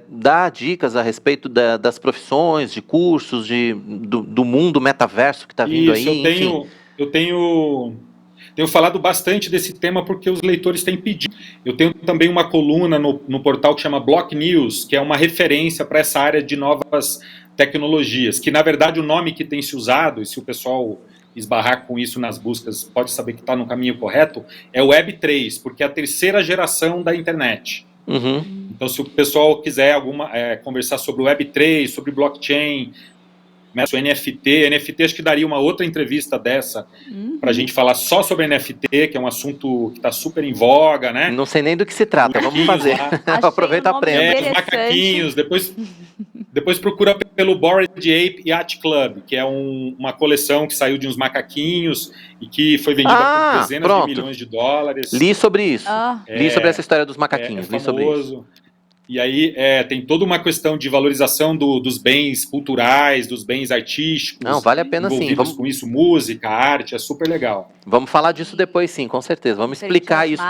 dá dicas a respeito das profissões, de cursos, do mundo metaverso que está vindo aí. Eu tenho falado bastante desse tema porque os leitores têm pedido. Eu tenho também uma coluna no portal que chama Block News, que é uma referência para essa área de novas tecnologias, que na verdade o nome que tem se usado, e se o pessoal esbarrar com isso nas buscas, pode saber que está no caminho correto, é o Web3, porque é a terceira geração da internet. Uhum. Então, se o pessoal quiser conversar sobre o Web3, sobre blockchain, o NFT acho que daria uma outra entrevista dessa para a gente falar só sobre NFT, que é um assunto que está super em voga, né? Não sei nem do que se trata, vamos fazer. Aproveita e aprenda. Os macaquinhos, depois procura pelo Bored Ape Yacht Club, que é uma coleção que saiu de uns macaquinhos e que foi vendida por dezenas de milhões de dólares. Li sobre isso. Li sobre essa história dos macaquinhos. Li sobre isso. E aí tem toda uma questão de valorização dos bens culturais, dos bens artísticos. Não, vale a pena sim. Vamos com isso, música, arte, é super legal. Vamos falar disso depois sim, com certeza. Vamos explicar isso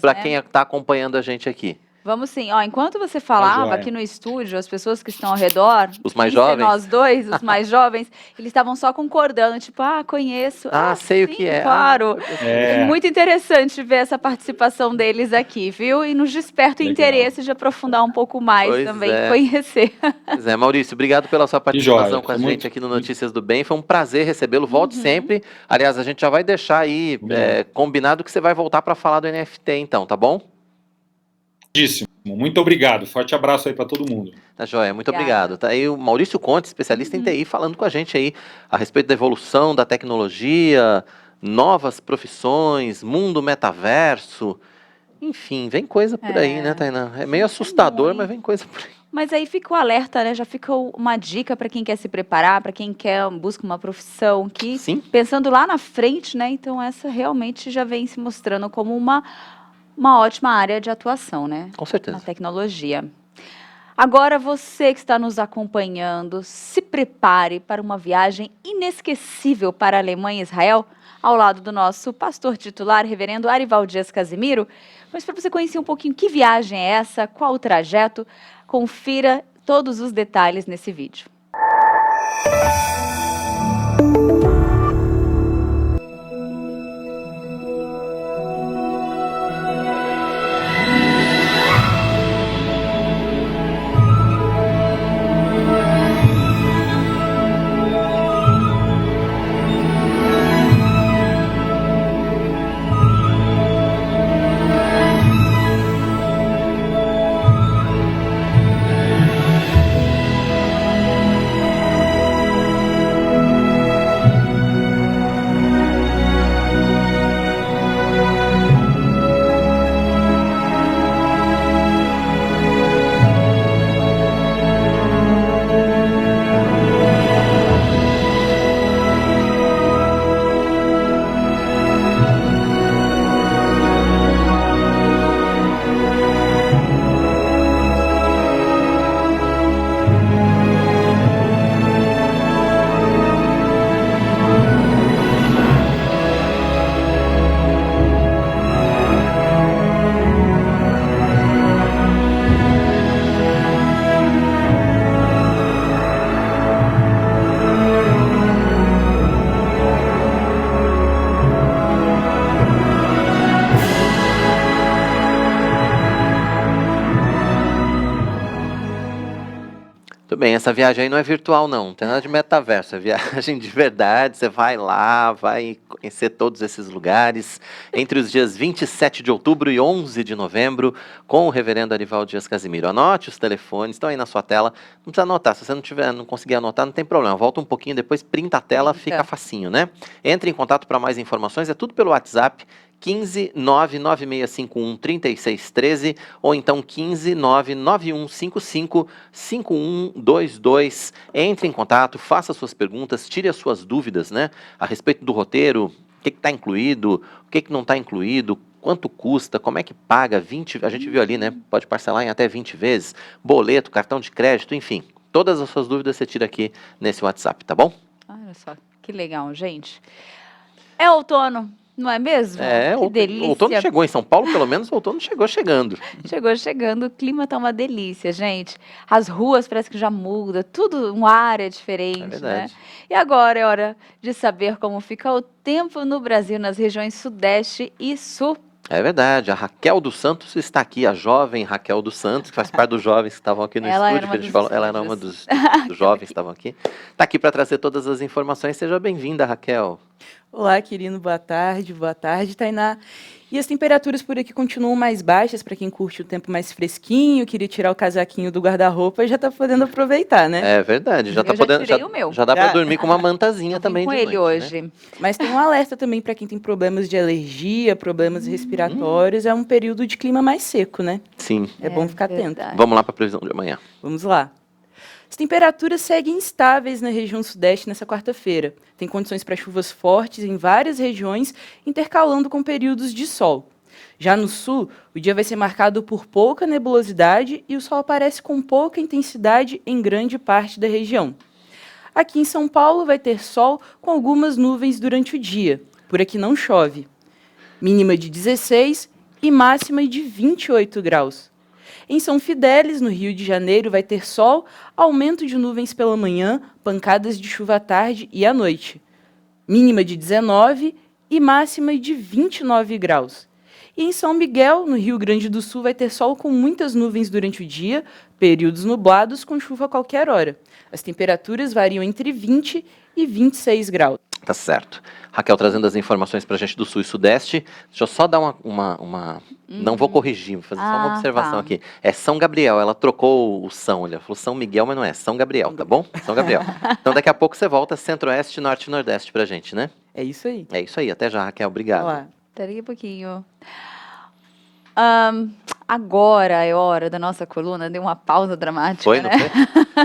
para quem está acompanhando a gente aqui. Vamos sim. Enquanto você falava aqui no estúdio, as pessoas que estão ao redor, os mais jovens, nós dois, os mais jovens, eles estavam só concordando, tipo, conheço. Sei o que é. Claro. É muito interessante ver essa participação deles aqui, viu? E nos desperta o interesse de aprofundar um pouco mais também, conhecer. Pois é, Maurício, obrigado pela sua participação com a gente aqui no Notícias do Bem. Foi um prazer recebê-lo. Volte sempre. Aliás, a gente já vai deixar aí combinado que você vai voltar para falar do NFT, então, tá bom? Muito obrigado. Forte abraço aí para todo mundo. Tá joia, muito obrigado. Tá aí o Maurício Conte, especialista em TI, falando com a gente aí a respeito da evolução da tecnologia, novas profissões, mundo metaverso. Enfim, vem coisa por aí, né, Tainá? É meio assustador, mas vem coisa por aí. Mas aí fica o alerta, né? Já fica uma dica para quem quer se preparar, para quem busca uma profissão que, pensando lá na frente, né? Então essa realmente já vem se mostrando como uma ótima área de atuação, né? Com certeza. Na tecnologia. Agora, você que está nos acompanhando, se prepare para uma viagem inesquecível para a Alemanha e Israel, ao lado do nosso pastor titular, reverendo Arival Dias Casimiro. Mas para você conhecer um pouquinho que viagem é essa, qual o trajeto, confira todos os detalhes nesse vídeo. bem, essa viagem aí não é virtual não tem nada de metaverso, é viagem de verdade, você vai lá, vai conhecer todos esses lugares, entre os dias 27 de outubro e 11 de novembro, com o reverendo Arivaldo Dias Casimiro. Anote os telefones, estão aí na sua tela, não precisa anotar, se você não conseguir anotar, não tem problema, volta um pouquinho depois, printa a tela, fica facinho, né? Entre em contato para mais informações, é tudo pelo WhatsApp, 15 99651 3613 ou então 15 99155 5122. Entre em contato, faça suas perguntas, tire as suas dúvidas, né? A respeito do roteiro, o que está incluído, o que não está incluído, quanto custa, como é que paga, 20, a gente viu ali, né? Pode parcelar em até 20 vezes, boleto, cartão de crédito, enfim. Todas as suas dúvidas você tira aqui nesse WhatsApp, tá bom? Olha só, que legal, gente. É outono. Não é mesmo? Que delícia. O outono chegou em São Paulo, pelo menos o outono chegou chegando. Chegou chegando, o clima tá uma delícia, gente. As ruas parece que já muda, tudo, um ar é diferente, É verdade. né? E agora é hora de saber como fica o tempo no Brasil, nas regiões Sudeste e Sul. É verdade, a Raquel dos Santos está aqui, a jovem Raquel dos Santos, que faz parte dos jovens que estavam aqui no Ela estúdio, era que a uma gente dos falou, ela era uma estúdios. dos jovens que estavam aqui. Está aqui para trazer todas as informações, seja bem-vinda, Raquel. Olá, querido, boa tarde, Tainá. E as temperaturas por aqui continuam mais baixas para quem curte o tempo mais fresquinho, queria tirar o casaquinho do guarda-roupa e já está podendo aproveitar, né? É verdade, já Eu tá já podendo, tirei o meu. já dá para Já. dormir com uma mantazinha Vim também com de ele noite, né? hoje. Mas tem um alerta também para quem tem problemas de alergia, problemas respiratórios, é um período de clima mais seco, né? Sim, É bom ficar atento. verdade. vamos lá para a previsão de amanhã. Vamos lá. As temperaturas seguem instáveis na região sudeste nessa quarta-feira. Tem condições para chuvas fortes em várias regiões, intercalando com períodos de sol. Já no sul, o dia vai ser marcado por pouca nebulosidade e o sol aparece com pouca intensidade em grande parte da região. Aqui em São Paulo vai ter sol com algumas nuvens durante o dia. Por aqui não chove. Mínima de 16 e máxima de 28 graus. Em São Fidélis, no Rio de Janeiro, vai ter sol, aumento de nuvens pela manhã, pancadas de chuva à tarde e à noite. Mínima de 19 e máxima de 29 graus. E em São Miguel, no Rio Grande do Sul, vai ter sol com muitas nuvens durante o dia, períodos nublados com chuva a qualquer hora. As temperaturas variam entre 20 e 26 graus. Tá certo. Raquel trazendo as informações para a gente do Sul e Sudeste. Deixa eu só dar uma não vou corrigir, vou fazer só uma observação tá. aqui. É São Gabriel, ela trocou o São, ela falou São Miguel, mas não é, São Gabriel, tá bom? São Gabriel. Então daqui a pouco você volta Centro-Oeste, Norte e Nordeste pra gente, né? É isso aí. É isso aí, até já, Raquel, obrigado. Olá. Até daqui a pouquinho. Agora é hora da nossa coluna, deu uma pausa dramática, Foi, não né? foi?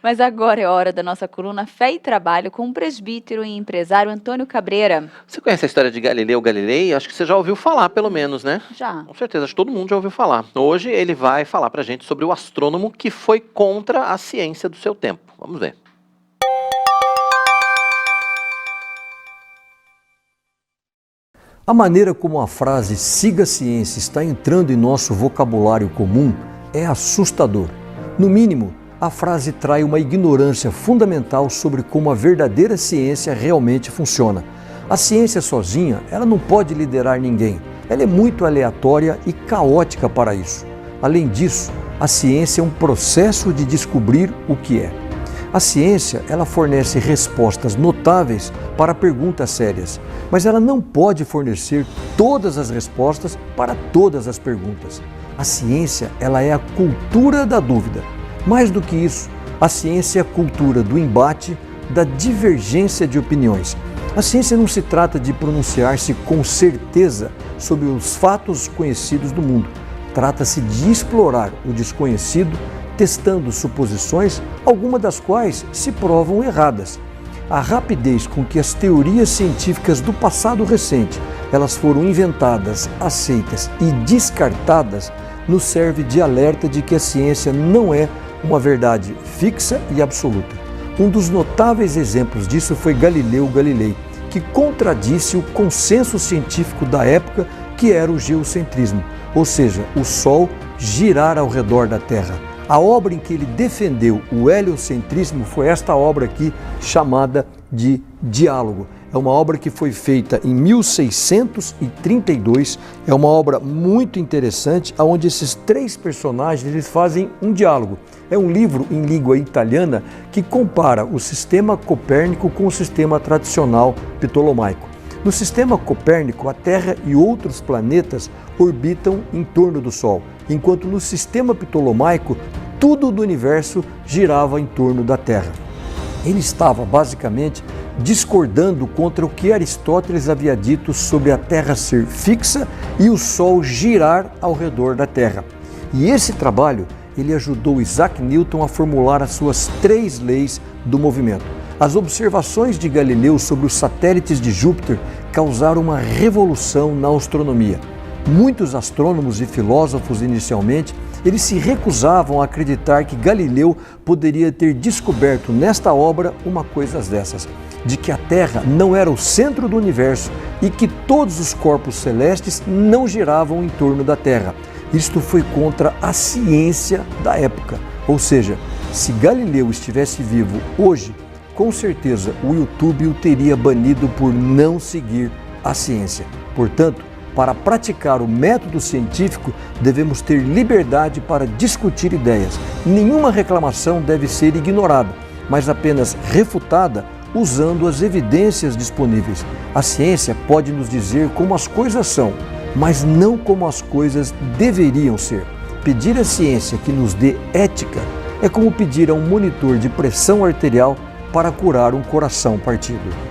Mas agora é hora da nossa coluna Fé e Trabalho com o presbítero e empresário Antônio Cabreira. Você conhece a história de Galileu Galilei? Acho que você já ouviu falar, pelo menos, né? Já. Com certeza, acho que todo mundo já ouviu falar. Hoje ele vai falar pra gente sobre o astrônomo que foi contra a ciência do seu tempo. Vamos ver. A maneira como a frase "siga a ciência" está entrando em nosso vocabulário comum é assustador. No mínimo, a frase trai uma ignorância fundamental sobre como a verdadeira ciência realmente funciona. A ciência sozinha, ela não pode liderar ninguém. Ela é muito aleatória e caótica para isso. Além disso, a ciência é um processo de descobrir o que é. A ciência, ela fornece respostas notáveis para perguntas sérias, mas ela não pode fornecer todas as respostas para todas as perguntas. A ciência, ela é a cultura da dúvida. Mais do que isso, a ciência é a cultura do embate, da divergência de opiniões. A ciência não se trata de pronunciar-se com certeza sobre os fatos conhecidos do mundo. Trata-se de explorar o desconhecido, testando suposições, algumas das quais se provam erradas. A rapidez com que as teorias científicas do passado recente elas foram inventadas, aceitas e descartadas nos serve de alerta de que a ciência não é uma verdade fixa e absoluta. Um dos notáveis exemplos disso foi Galileu Galilei, que contradisse o consenso científico da época, que era o geocentrismo, ou seja, o Sol girar ao redor da Terra. A obra em que ele defendeu o heliocentrismo foi esta obra aqui, chamada de Diálogo. É uma obra que foi feita em 1632, é uma obra muito interessante, onde esses 3 personagens eles fazem um diálogo. É um livro em língua italiana que compara o sistema copérnico com o sistema tradicional ptolomaico. No sistema copérnico, a Terra e outros planetas orbitam em torno do Sol, enquanto no sistema ptolomaico, tudo do universo girava em torno da Terra. Ele estava, basicamente, discordando contra o que Aristóteles havia dito sobre a Terra ser fixa e o Sol girar ao redor da Terra. E esse trabalho, ele ajudou Isaac Newton a formular as suas 3 leis do movimento. As observações de Galileu sobre os satélites de Júpiter causaram uma revolução na astronomia. Muitos astrônomos e filósofos, inicialmente, eles se recusavam a acreditar que Galileu poderia ter descoberto nesta obra uma coisa dessas, de que a Terra não era o centro do universo e que todos os corpos celestes não giravam em torno da Terra. Isto foi contra a ciência da época. Ou seja, se Galileu estivesse vivo hoje, com certeza o YouTube o teria banido por não seguir a ciência. Portanto, para praticar o método científico, devemos ter liberdade para discutir ideias. Nenhuma reclamação deve ser ignorada, mas apenas refutada usando as evidências disponíveis. A ciência pode nos dizer como as coisas são, mas não como as coisas deveriam ser. Pedir à ciência que nos dê ética é como pedir a um monitor de pressão arterial para curar um coração partido.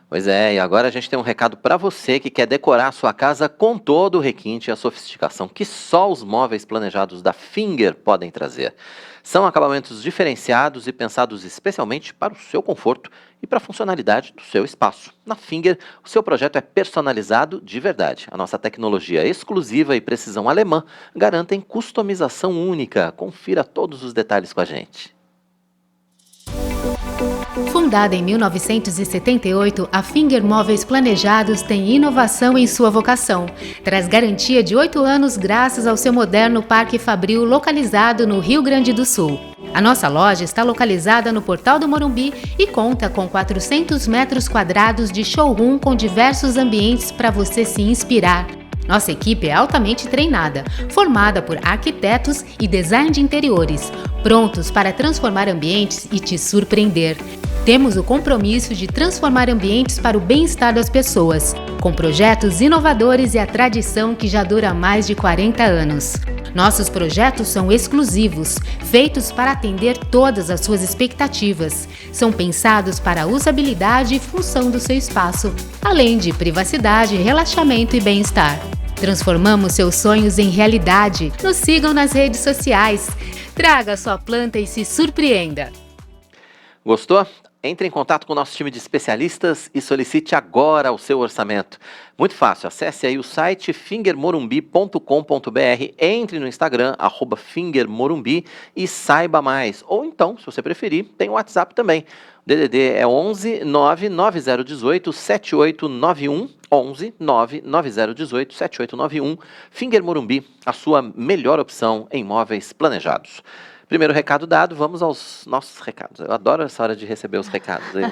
Pois é, e agora a gente tem um recado para você que quer decorar a sua casa com todo o requinte e a sofisticação que só os móveis planejados da Finger podem trazer. São acabamentos diferenciados e pensados especialmente para o seu conforto e para a funcionalidade do seu espaço. Na Finger, o seu projeto é personalizado de verdade. A nossa tecnologia exclusiva e precisão alemã garantem customização única. Confira todos os detalhes com a gente. Fundada em 1978, a Finger Móveis Planejados tem inovação em sua vocação. Traz garantia de 8 anos graças ao seu moderno Parque Fabril localizado no Rio Grande do Sul. A nossa loja está localizada no Portal do Morumbi e conta com 400 metros quadrados de showroom com diversos ambientes para você se inspirar. Nossa equipe é altamente treinada, formada por arquitetos e design de interiores, prontos para transformar ambientes e te surpreender. Temos o compromisso de transformar ambientes para o bem-estar das pessoas, com projetos inovadores e a tradição que já dura mais de 40 anos. Nossos projetos são exclusivos, feitos para atender todas as suas expectativas. São pensados para a usabilidade e função do seu espaço, além de privacidade, relaxamento e bem-estar. Transformamos seus sonhos em realidade. Nos sigam nas redes sociais. Traga sua planta e se surpreenda. Gostou? Entre em contato com o nosso time de especialistas e solicite agora o seu orçamento. Muito fácil, acesse aí o site fingermorumbi.com.br, entre no Instagram, @fingermorumbi e saiba mais. Ou então, se você preferir, tem o WhatsApp também. O DDD é 11 99018 7891, 11 99018 7891. Finger Morumbi, a sua melhor opção em móveis planejados. Primeiro recado dado, vamos aos nossos recados. Eu adoro essa hora de receber os recados aí.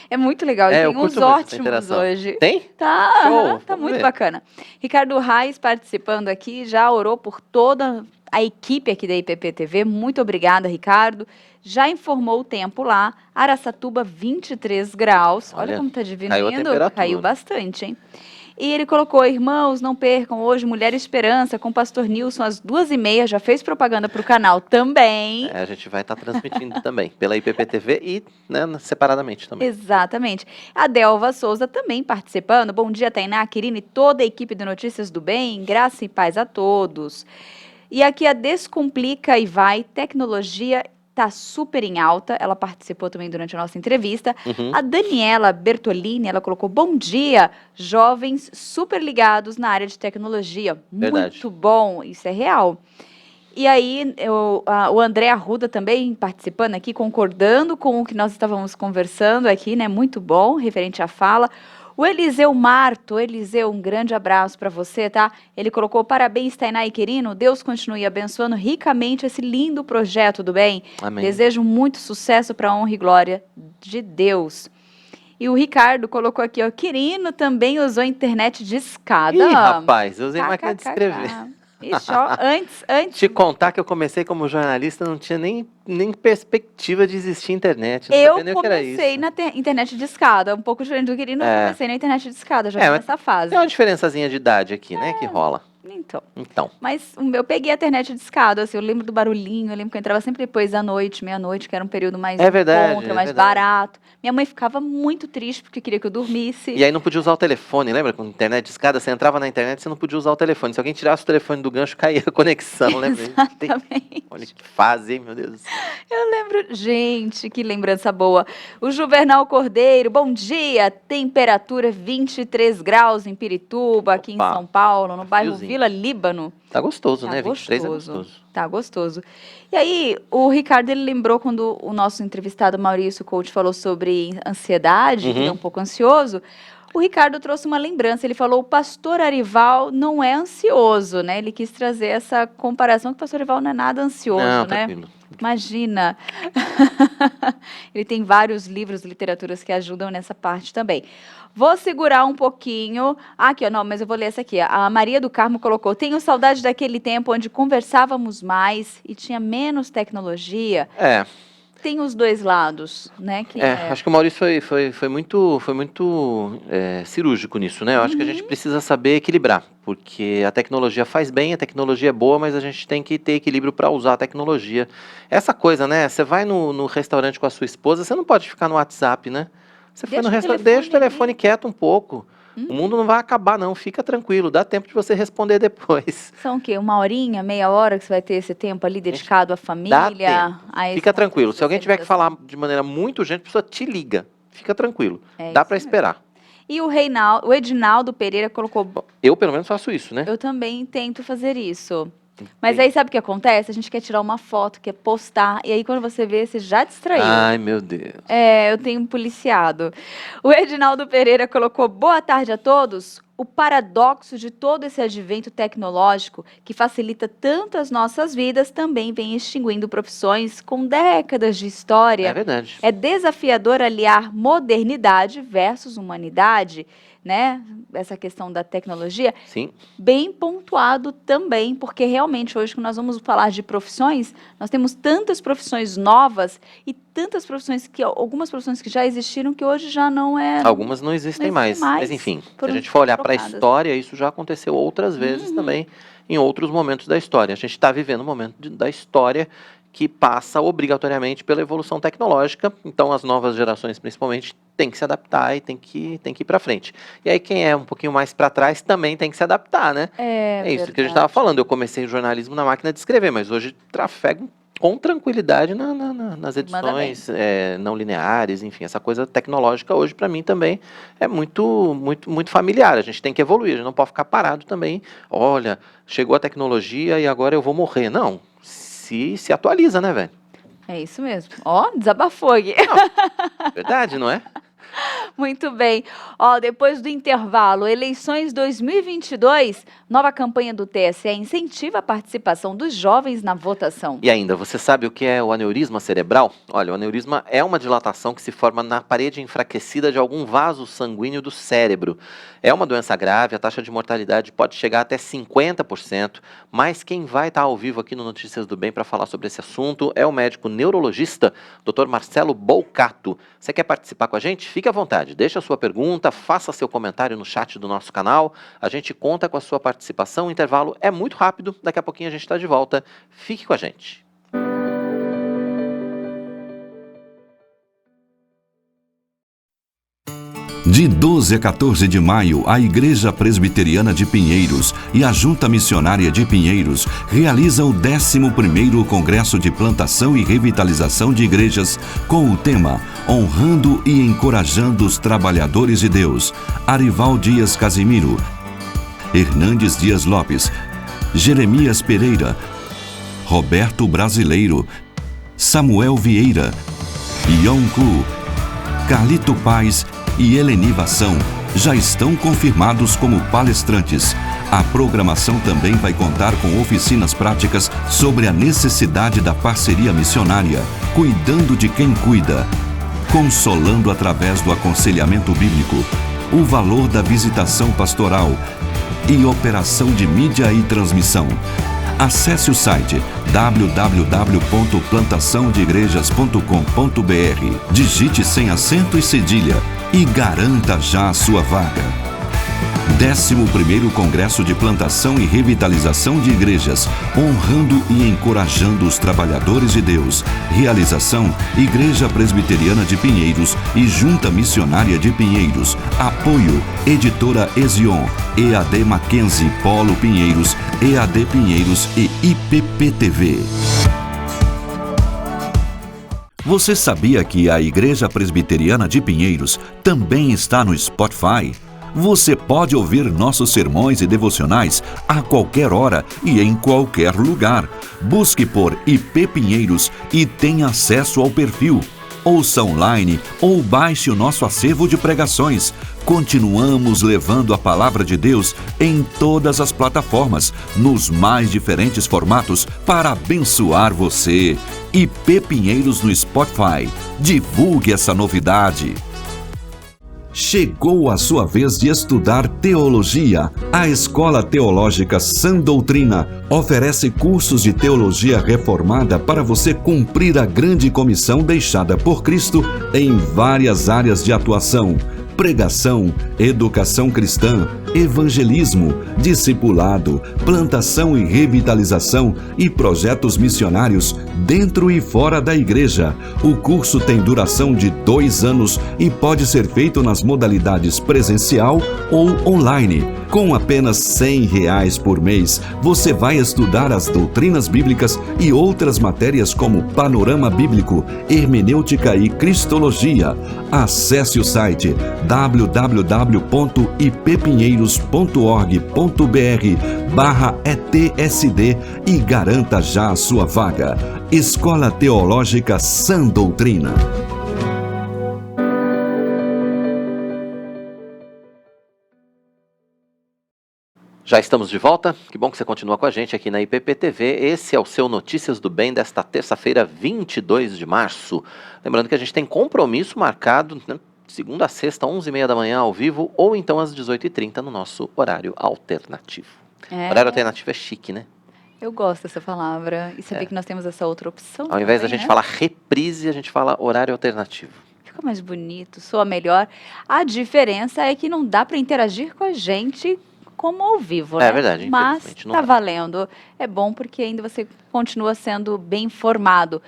É muito legal, eu tem uns curto muito essa ótimos interação. hoje. Tem? Tá, Show, tá vamos muito ver. bacana. Ricardo Reis participando aqui, já orou por toda a equipe aqui da IPP TV. Muito obrigada, Ricardo. Já informou o tempo lá, Araçatuba 23 graus. Olha como tá caiu a diminuindo, temperatura. caiu bastante, hein? E ele colocou, irmãos, não percam hoje Mulher Esperança com o Pastor Nilson às 2h30, já fez propaganda para o canal também. A gente vai estar transmitindo também pela IPP TV e separadamente também. Exatamente. A Delva Souza também participando. Bom dia, Tainá, Quirine e toda a equipe do Notícias do Bem. Graça e paz a todos. E aqui a Descomplica e Vai, tecnologia está super em alta, ela participou também durante a nossa entrevista. A Daniela Bertolini, ela colocou, bom dia, jovens super ligados na área de tecnologia. Verdade. Muito bom, isso é real. E aí, o André Arruda também participando aqui, concordando com o que nós estávamos conversando aqui, né? Muito bom, referente à fala. O Eliseu Marto, Eliseu, um grande abraço para você, tá? Ele colocou, parabéns, Tainá e Quirino, Deus continue abençoando ricamente esse lindo projeto do bem. Amém. Desejo muito sucesso para a honra e glória de Deus. E o Ricardo colocou aqui, ó, Quirino também usou internet de escada. Ih, rapaz, eu usei máquina de KKK. escrever. Ixi, ó, antes Te contar que eu comecei como jornalista, não tinha nem perspectiva de existir internet. Não eu sabia nem o que era comecei isso. na internet de escada, um pouco diferente do Quirino, eu comecei na internet de escada, já É, tô mas nessa fase. Tem uma diferençazinha de idade aqui, né, que rola. Então. Então, Mas eu peguei a internet de escada, assim, eu lembro do barulhinho, eu lembro que eu entrava sempre depois da noite, meia-noite, que era um período mais É verdade, encontro, é mais verdade. barato. Minha mãe ficava muito triste porque queria que eu dormisse. e aí não podia usar o telefone, lembra? Com internet de escada, você entrava na internet, você não podia usar o telefone. Se alguém tirasse o telefone do gancho, caía a conexão, lembra? Exatamente. Olha que fase, hein, meu Deus do céu. Eu lembro, gente, que lembrança boa. O Juvenal Cordeiro, bom dia. Temperatura 23 graus em Pirituba, aqui em Opa, São Paulo, no bairro friozinho. Vila Líbano. Tá gostoso, Tá né? 23 é gostoso. gostoso. Tá gostoso. E aí, o Ricardo, ele lembrou quando o nosso entrevistado Maurício Coach falou sobre ansiedade, que ele é um pouco ansioso. O Ricardo trouxe uma lembrança, ele falou, o pastor Arival não é ansioso, né? Ele quis trazer essa comparação que o pastor Arival não é nada ansioso, Não, né? tranquilo. Imagina. Ele tem vários livros, literaturas que ajudam nessa parte também. Vou segurar um pouquinho. Aqui, ó, não, mas eu vou ler essa aqui. A Maria do Carmo colocou, tenho saudade daquele tempo onde conversávamos mais e tinha menos tecnologia. Tem os dois lados, né? Que Acho que o Maurício foi muito cirúrgico nisso, né? Eu acho que a gente precisa saber equilibrar, porque a tecnologia faz bem, a tecnologia é boa, mas a gente tem que ter equilíbrio para usar a tecnologia. Essa coisa, né? Você vai no restaurante com a sua esposa, você não pode ficar no WhatsApp, né? Você foi no restaurante, deixa o telefone quieto um pouco. O mundo não vai acabar, não. Fica tranquilo, dá tempo de você responder depois. São o quê? Uma horinha, meia hora que você vai ter esse tempo ali dedicado à família? Dá tempo. A esse Fica momento tranquilo. de Se alguém tiver que falar socialização? de maneira muito urgente, a pessoa te liga. Fica tranquilo. É Dá isso para mesmo. esperar. E o Edinaldo Pereira colocou, Eu, pelo menos, faço isso, né? eu também tento fazer isso. Mas aí sabe o que acontece? A gente quer tirar uma foto, quer postar, e aí quando você vê, você já distraiu. Ai, meu Deus. Eu tenho um policiado. O Edinaldo Pereira colocou, boa tarde a todos. O paradoxo de todo esse advento tecnológico que facilita tanto as nossas vidas também vem extinguindo profissões com décadas de história. É verdade. É desafiador aliar modernidade versus humanidade, né? Essa questão da tecnologia. Sim. Bem pontuado também, porque realmente hoje, quando nós vamos falar de profissões, nós temos tantas profissões novas e tantas profissões que, algumas profissões que já existiram que hoje já não é... Algumas não existem mais. Mas enfim, se a gente for olhar para a história, isso já aconteceu outras vezes também, em outros momentos da história. A gente está vivendo um momento da história que passa obrigatoriamente pela evolução tecnológica, então as novas gerações, principalmente, têm que se adaptar e tem que ir para frente. E aí quem é um pouquinho mais para trás também tem que se adaptar, né? É isso que a gente estava falando. Eu comecei o jornalismo na máquina de escrever, mas hoje trafego com tranquilidade nas edições não lineares, enfim, essa coisa tecnológica hoje para mim também é muito familiar. A gente tem que evoluir, a gente não pode ficar parado também. Olha, chegou a tecnologia e agora eu vou morrer. Não, se atualiza, né, velho? É isso mesmo. Ó, desabafou aqui. Verdade, não é? Muito bem. Ó, depois do intervalo, eleições 2022, nova campanha do TSE incentiva a participação dos jovens na votação. E ainda, você sabe o que é o aneurisma cerebral? Olha, o aneurisma é uma dilatação que se forma na parede enfraquecida de algum vaso sanguíneo do cérebro. É uma doença grave, a taxa de mortalidade pode chegar até 50%, mas quem vai estar ao vivo aqui no Notícias do Bem para falar sobre esse assunto é o médico neurologista, Dr. Marcelo Bolcato. Você quer participar com a gente? Fique à vontade, deixa a sua pergunta, faça seu comentário no chat do nosso canal, a gente conta com a sua participação, o intervalo é muito rápido, daqui a pouquinho a gente está de volta, fique com a gente. De 12 a 14 de maio, a Igreja Presbiteriana de Pinheiros e a Junta Missionária de Pinheiros realizam o 11º Congresso de Plantação e Revitalização de Igrejas com o tema Honrando e Encorajando os Trabalhadores de Deus. Arival Dias Casimiro, Hernandes Dias Lopes, Jeremias Pereira, Roberto Brasileiro, Samuel Vieira, Ion Klu, Carlito Paz e Eleni Vação já estão confirmados como palestrantes. A programação também vai contar com oficinas práticas sobre a necessidade da parceria missionária, cuidando de quem cuida. consolando através do aconselhamento bíblico, o valor da visitação pastoral e operação de mídia e transmissão. Acesse o site www.plantaçãodeigrejas.com.br, digite sem acento e cedilha e garanta já a sua vaga. 11º Congresso de Plantação e Revitalização de Igrejas, honrando e encorajando os trabalhadores de Deus. Realização: Igreja Presbiteriana de Pinheiros e Junta Missionária de Pinheiros. Apoio: Editora Ezion, EAD Mackenzie, Polo Pinheiros, EAD Pinheiros e IPPTV. Você sabia que a Igreja Presbiteriana de Pinheiros também está no Spotify? Você pode ouvir nossos sermões e devocionais a qualquer hora e em qualquer lugar. Busque por IP Pinheiros e tenha acesso ao perfil. Ouça online ou baixe o nosso acervo de pregações. Continuamos levando a palavra de Deus em todas as plataformas, nos mais diferentes formatos, para abençoar você. IP Pinheiros no Spotify. Divulgue essa novidade. Chegou a sua vez de estudar teologia. A Escola Teológica Sã Doutrina oferece cursos de teologia reformada para você cumprir a grande comissão deixada por Cristo em várias áreas de atuação: pregação, educação cristã, evangelismo, discipulado, plantação e revitalização e projetos missionários dentro e fora da igreja. O curso tem duração de 2 anos e pode ser feito nas modalidades presencial ou online. Com apenas R$100 por mês, você vai estudar as doutrinas bíblicas e outras matérias como panorama bíblico, hermenêutica e cristologia. Acesse o site www.ippinheiros.org.br/ETSD e garanta já a sua vaga. Escola Teológica Sã Doutrina. Já estamos de volta, que bom que você continua com a gente aqui na IPPTV. Esse é o seu Notícias do Bem desta terça-feira, 22 de março. Lembrando que a gente tem compromisso marcado, né, segunda a sexta, 11h30 da manhã, ao vivo, ou então às 18h30 no nosso horário alternativo. Horário alternativo é chique, né? Eu gosto dessa palavra. E saber que nós temos essa outra opção. Ao invés da também, gente falar reprise, a gente fala horário alternativo. Fica mais bonito, soa melhor. A diferença é que não dá para interagir com a gente como ao vivo, né? É verdade, mas infelizmente não tá dá. valendo. É bom porque ainda você continua sendo bem informado.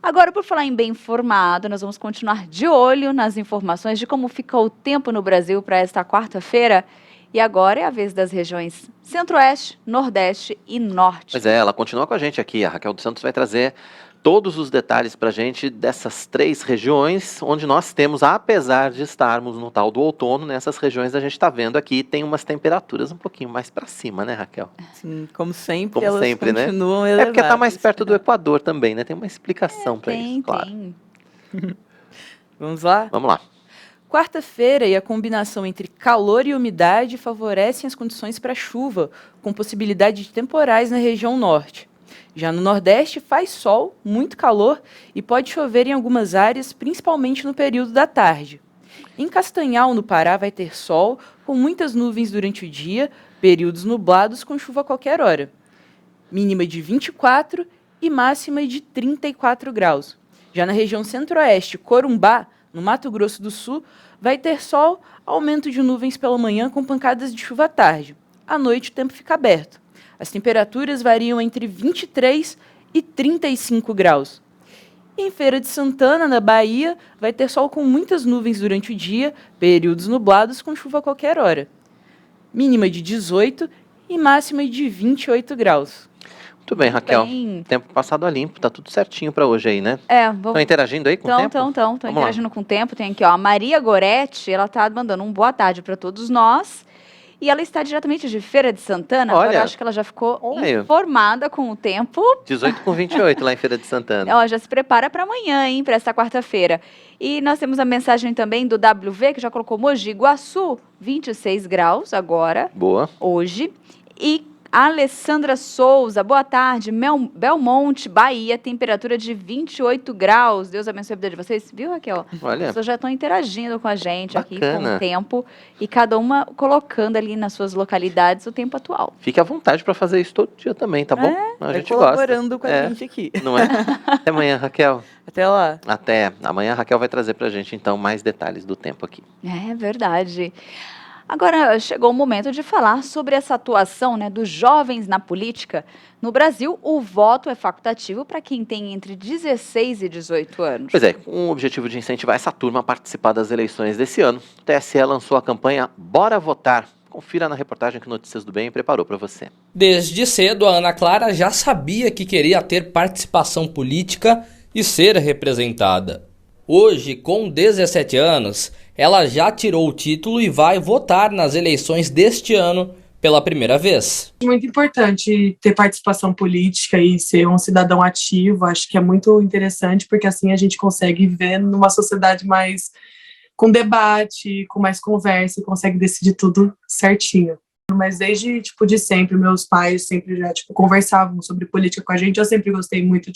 Agora, por falar em bem informado, nós vamos continuar de olho nas informações de como fica o tempo no Brasil para esta quarta-feira. E agora é a vez das regiões Centro-Oeste, Nordeste e Norte. Pois é, ela continua com a gente aqui. A Raquel dos Santos vai trazer todos os detalhes para a gente dessas 3 regiões, onde nós temos, apesar de estarmos no tal do outono, nessas regiões a gente está vendo aqui, tem umas temperaturas um pouquinho mais para cima, né, Raquel? Sim, como sempre, Como elas sempre, continuam né? elevadas. É porque está mais perto do Equador também, né? Tem uma explicação para isso, claro. Tem. Vamos lá? Vamos lá. Quarta-feira e a combinação entre calor e umidade favorecem as condições para chuva, com possibilidade de temporais na região norte. Já no Nordeste faz sol, muito calor e pode chover em algumas áreas, principalmente no período da tarde. Em Castanhal, no Pará, vai ter sol, com muitas nuvens durante o dia, períodos nublados com chuva a qualquer hora. Mínima de 24 e máxima de 34 graus. Já na região Centro-Oeste, Corumbá, no Mato Grosso do Sul, vai ter sol, aumento de nuvens pela manhã com pancadas de chuva à tarde. À noite o tempo fica aberto. As temperaturas variam entre 23 e 35 graus. Em Feira de Santana, na Bahia, vai ter sol com muitas nuvens durante o dia, períodos nublados com chuva a qualquer hora. Mínima de 18 e máxima de 28 graus. Muito bem, Raquel. Bem. Tempo passado a limpo, tá tudo certinho para hoje aí, né? Vamos... Estão interagindo aí com o tempo? Estão Vamos lá. interagindo com o tempo. Tem aqui, ó, a Maria Goretti, ela tá mandando um boa tarde para todos nós. E ela está diretamente de Feira de Santana. Olha. Agora eu acho que ela já ficou Olha. informada com o tempo. 18 com 28 lá em Feira de Santana. Ó, já se prepara para amanhã, hein, para esta quarta-feira. E nós temos a mensagem também do WV, que já colocou Mogi Guaçu, 26 graus agora, Boa. hoje. E Alessandra Souza, boa tarde. Belmonte, Bahia, temperatura de 28 graus. Deus abençoe a vida de vocês. Viu, Raquel? Olha. As pessoas já estão interagindo com a gente aqui com Bacana. o tempo e cada uma colocando ali nas suas localidades o tempo atual. Fique à vontade para fazer isso todo dia também, tá bom? A Vai gente colaborando gosta. com a gente aqui. Não é? Até amanhã, Raquel. Até lá. Até. Amanhã a Raquel vai trazer pra gente, então, mais detalhes do tempo aqui. É verdade. Agora, chegou o momento de falar sobre essa atuação, né, dos jovens na política. No Brasil, o voto é facultativo para quem tem entre 16 e 18 anos. Pois é, com o objetivo de incentivar essa turma a participar das eleições desse ano, o TSE lançou a campanha Bora Votar. Confira na reportagem que Notícias do Bem preparou para você. Desde cedo, a Ana Clara já sabia que queria ter participação política e ser representada. Hoje, com 17 anos, ela já tirou o título e vai votar nas eleições deste ano pela primeira vez. Muito importante ter participação política e ser um cidadão ativo. Acho que é muito interessante, porque assim a gente consegue viver numa sociedade mais com debate, com mais conversa e consegue decidir tudo certinho. Mas desde, de sempre, meus pais sempre já, conversavam sobre política com a gente. Eu sempre gostei muito,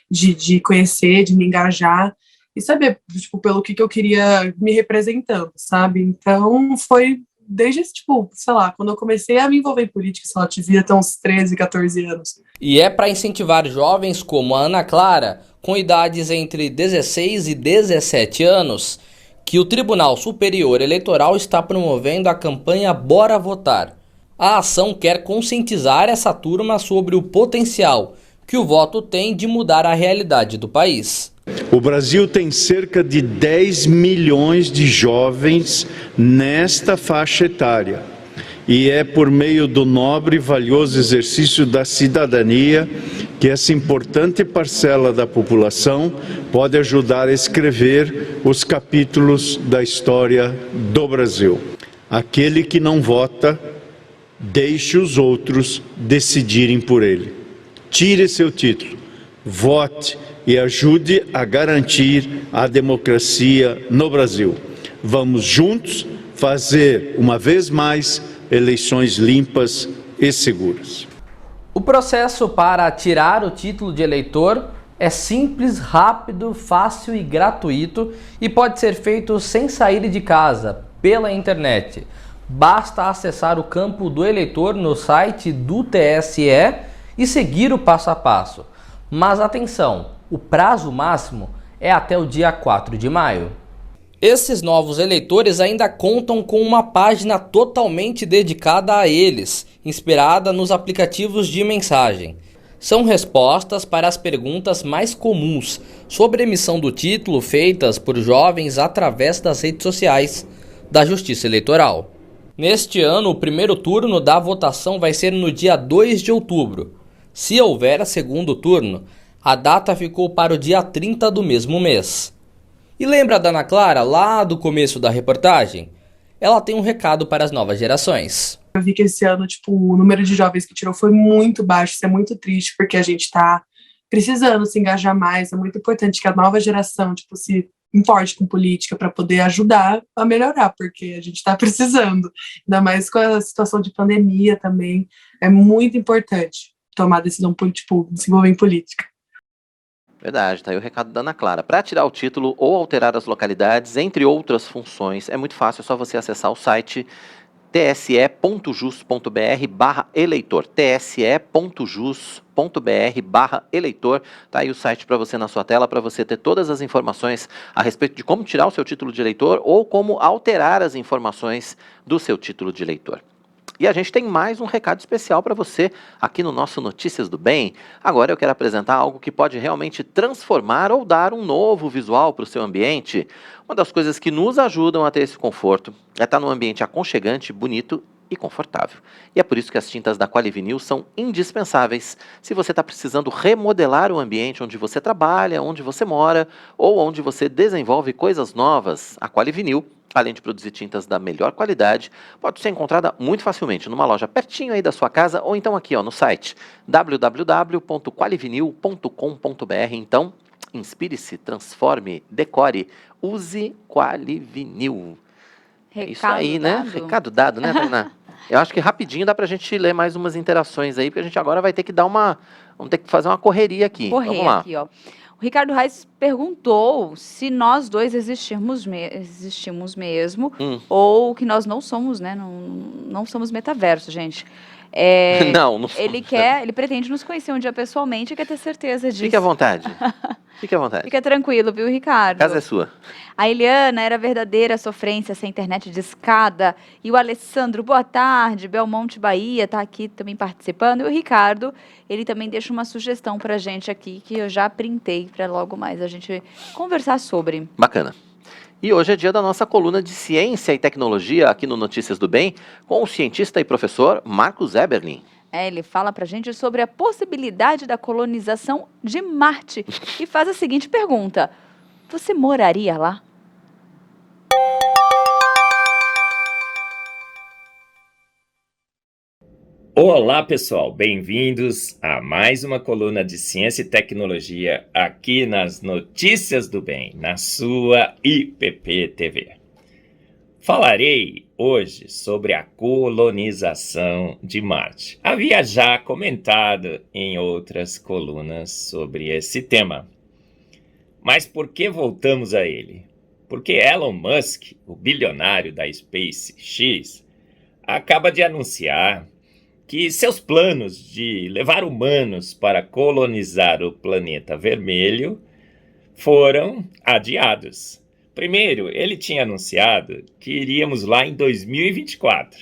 de conhecer, de me engajar e saber, pelo que eu queria me representando, sabe? Então, foi desde, quando eu comecei a me envolver em política, eu devia até uns 13, 14 anos. E é para incentivar jovens como a Ana Clara, com idades entre 16 e 17 anos, que o Tribunal Superior Eleitoral está promovendo a campanha Bora Votar. A ação quer conscientizar essa turma sobre o potencial que o voto tem de mudar a realidade do país. O Brasil tem cerca de 10 milhões de jovens nesta faixa etária. E é por meio do nobre e valioso exercício da cidadania que essa importante parcela da população pode ajudar a escrever os capítulos da história do Brasil. Aquele que não vota, deixe os outros decidirem por ele. Tire seu título, vote e ajude a garantir a democracia no Brasil. Vamos juntos fazer, uma vez mais, eleições limpas e seguras. O processo para tirar o título de eleitor é simples, rápido, fácil e gratuito e pode ser feito sem sair de casa, pela internet. Basta acessar o campo do eleitor no site do TSE e seguir o passo a passo. Mas atenção, o prazo máximo é até o dia 4 de maio. Esses novos eleitores ainda contam com uma página totalmente dedicada a eles, inspirada nos aplicativos de mensagem. São respostas para as perguntas mais comuns sobre a emissão do título feitas por jovens através das redes sociais da Justiça Eleitoral. Neste ano, o primeiro turno da votação vai ser no dia 2 de outubro. Se houver segundo turno, a data ficou para o dia 30 do mesmo mês. E lembra da Ana Clara, lá do começo da reportagem? Ela tem um recado para as novas gerações. Eu vi que esse ano, o número de jovens que tirou foi muito baixo, isso é muito triste, porque a gente está precisando se engajar mais, é muito importante que a nova geração, se importe com política para poder ajudar a melhorar, porque a gente está precisando, ainda mais com a situação de pandemia também, é muito importante tomar a decisão, se envolver em política. Verdade, tá aí o recado da Ana Clara. Para tirar o título ou alterar as localidades, entre outras funções, é muito fácil, é só você acessar o site tse.jus.br/eleitor, tse.jus.br/eleitor, tá aí o site para você na sua tela, para você ter todas as informações a respeito de como tirar o seu título de eleitor ou como alterar as informações do seu título de eleitor. E a gente tem mais um recado especial para você aqui no nosso Notícias do Bem. Agora eu quero apresentar algo que pode realmente transformar ou dar um novo visual para o seu ambiente. Uma das coisas que nos ajudam a ter esse conforto é estar num ambiente aconchegante, bonito e confortável. E é por isso que as tintas da Qualivinil são indispensáveis se você está precisando remodelar o ambiente onde você trabalha, onde você mora ou onde você desenvolve coisas novas. A Qualivinil, além de produzir tintas da melhor qualidade, pode ser encontrada muito facilmente numa loja pertinho aí da sua casa ou então aqui no site www.qualivinil.com.br. Então, inspire-se, transforme, decore, use Qualivinil. É isso aí, né? Recado dado, né, Tainá? Eu acho que rapidinho dá pra gente ler mais umas interações aí, porque a gente agora vai ter que vamos ter que fazer uma correria aqui. Vamos lá. Aqui, ó. O Ricardo Reis perguntou se nós dois existimos mesmo, ou que nós não somos, né? Não somos metaverso, gente. Não Ele pretende nos conhecer um dia pessoalmente e quer ter certeza disso. Fique à vontade. Fique à vontade. Fica tranquilo, viu, Ricardo? A casa é sua. A Eliana era verdadeira sofrência sem internet de escada. E o Alessandro, boa tarde. Belmonte, Bahia, tá aqui também participando. E o Ricardo, ele também deixa uma sugestão pra gente aqui, que eu já printei para logo mais a gente conversar sobre. Bacana. E hoje é dia da nossa coluna de ciência e tecnologia aqui no Notícias do Bem, com o cientista e professor Marcos Eberlin. Ele fala pra gente sobre a possibilidade da colonização de Marte e faz a seguinte pergunta: você moraria lá? Olá, pessoal, bem-vindos a mais uma coluna de ciência e tecnologia aqui nas Notícias do Bem, na sua IPP TV. Falarei hoje sobre a colonização de Marte. Havia já comentado em outras colunas sobre esse tema. Mas por que voltamos a ele? Porque Elon Musk, o bilionário da SpaceX, acaba de anunciar que seus planos de levar humanos para colonizar o planeta vermelho foram adiados. Primeiro, ele tinha anunciado que iríamos lá em 2024.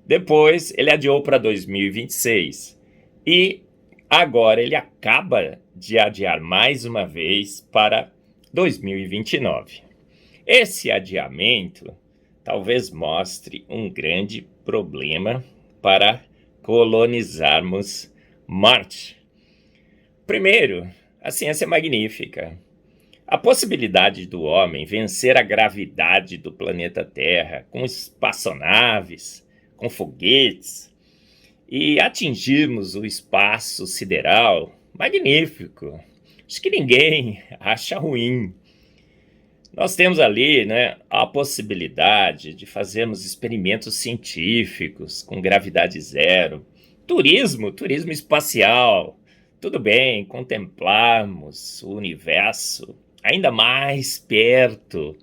Depois, ele adiou para 2026. E agora ele acaba de adiar mais uma vez para 2029. Esse adiamento talvez mostre um grande problema para colonizarmos Marte. Primeiro, a ciência é magnífica. A possibilidade do homem vencer a gravidade do planeta Terra com espaçonaves, com foguetes e atingirmos o espaço sideral, magnífico. Acho que ninguém acha ruim. Nós temos ali, a possibilidade de fazermos experimentos científicos com gravidade zero, turismo espacial, tudo bem, contemplarmos o universo ainda mais perto,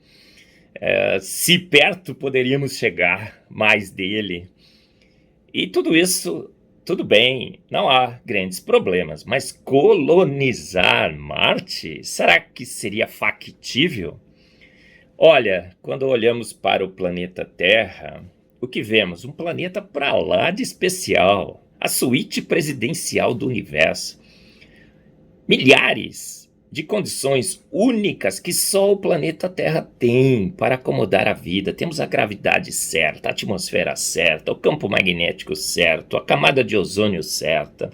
se perto poderíamos chegar mais dele. E tudo isso, tudo bem, não há grandes problemas, mas colonizar Marte, será que seria factível? Olha, quando olhamos para o planeta Terra, o que vemos? Um planeta para lá de especial, a suíte presidencial do universo. Milhares de condições únicas que só o planeta Terra tem para acomodar a vida. Temos a gravidade certa, a atmosfera certa, o campo magnético certo, a camada de ozônio certa.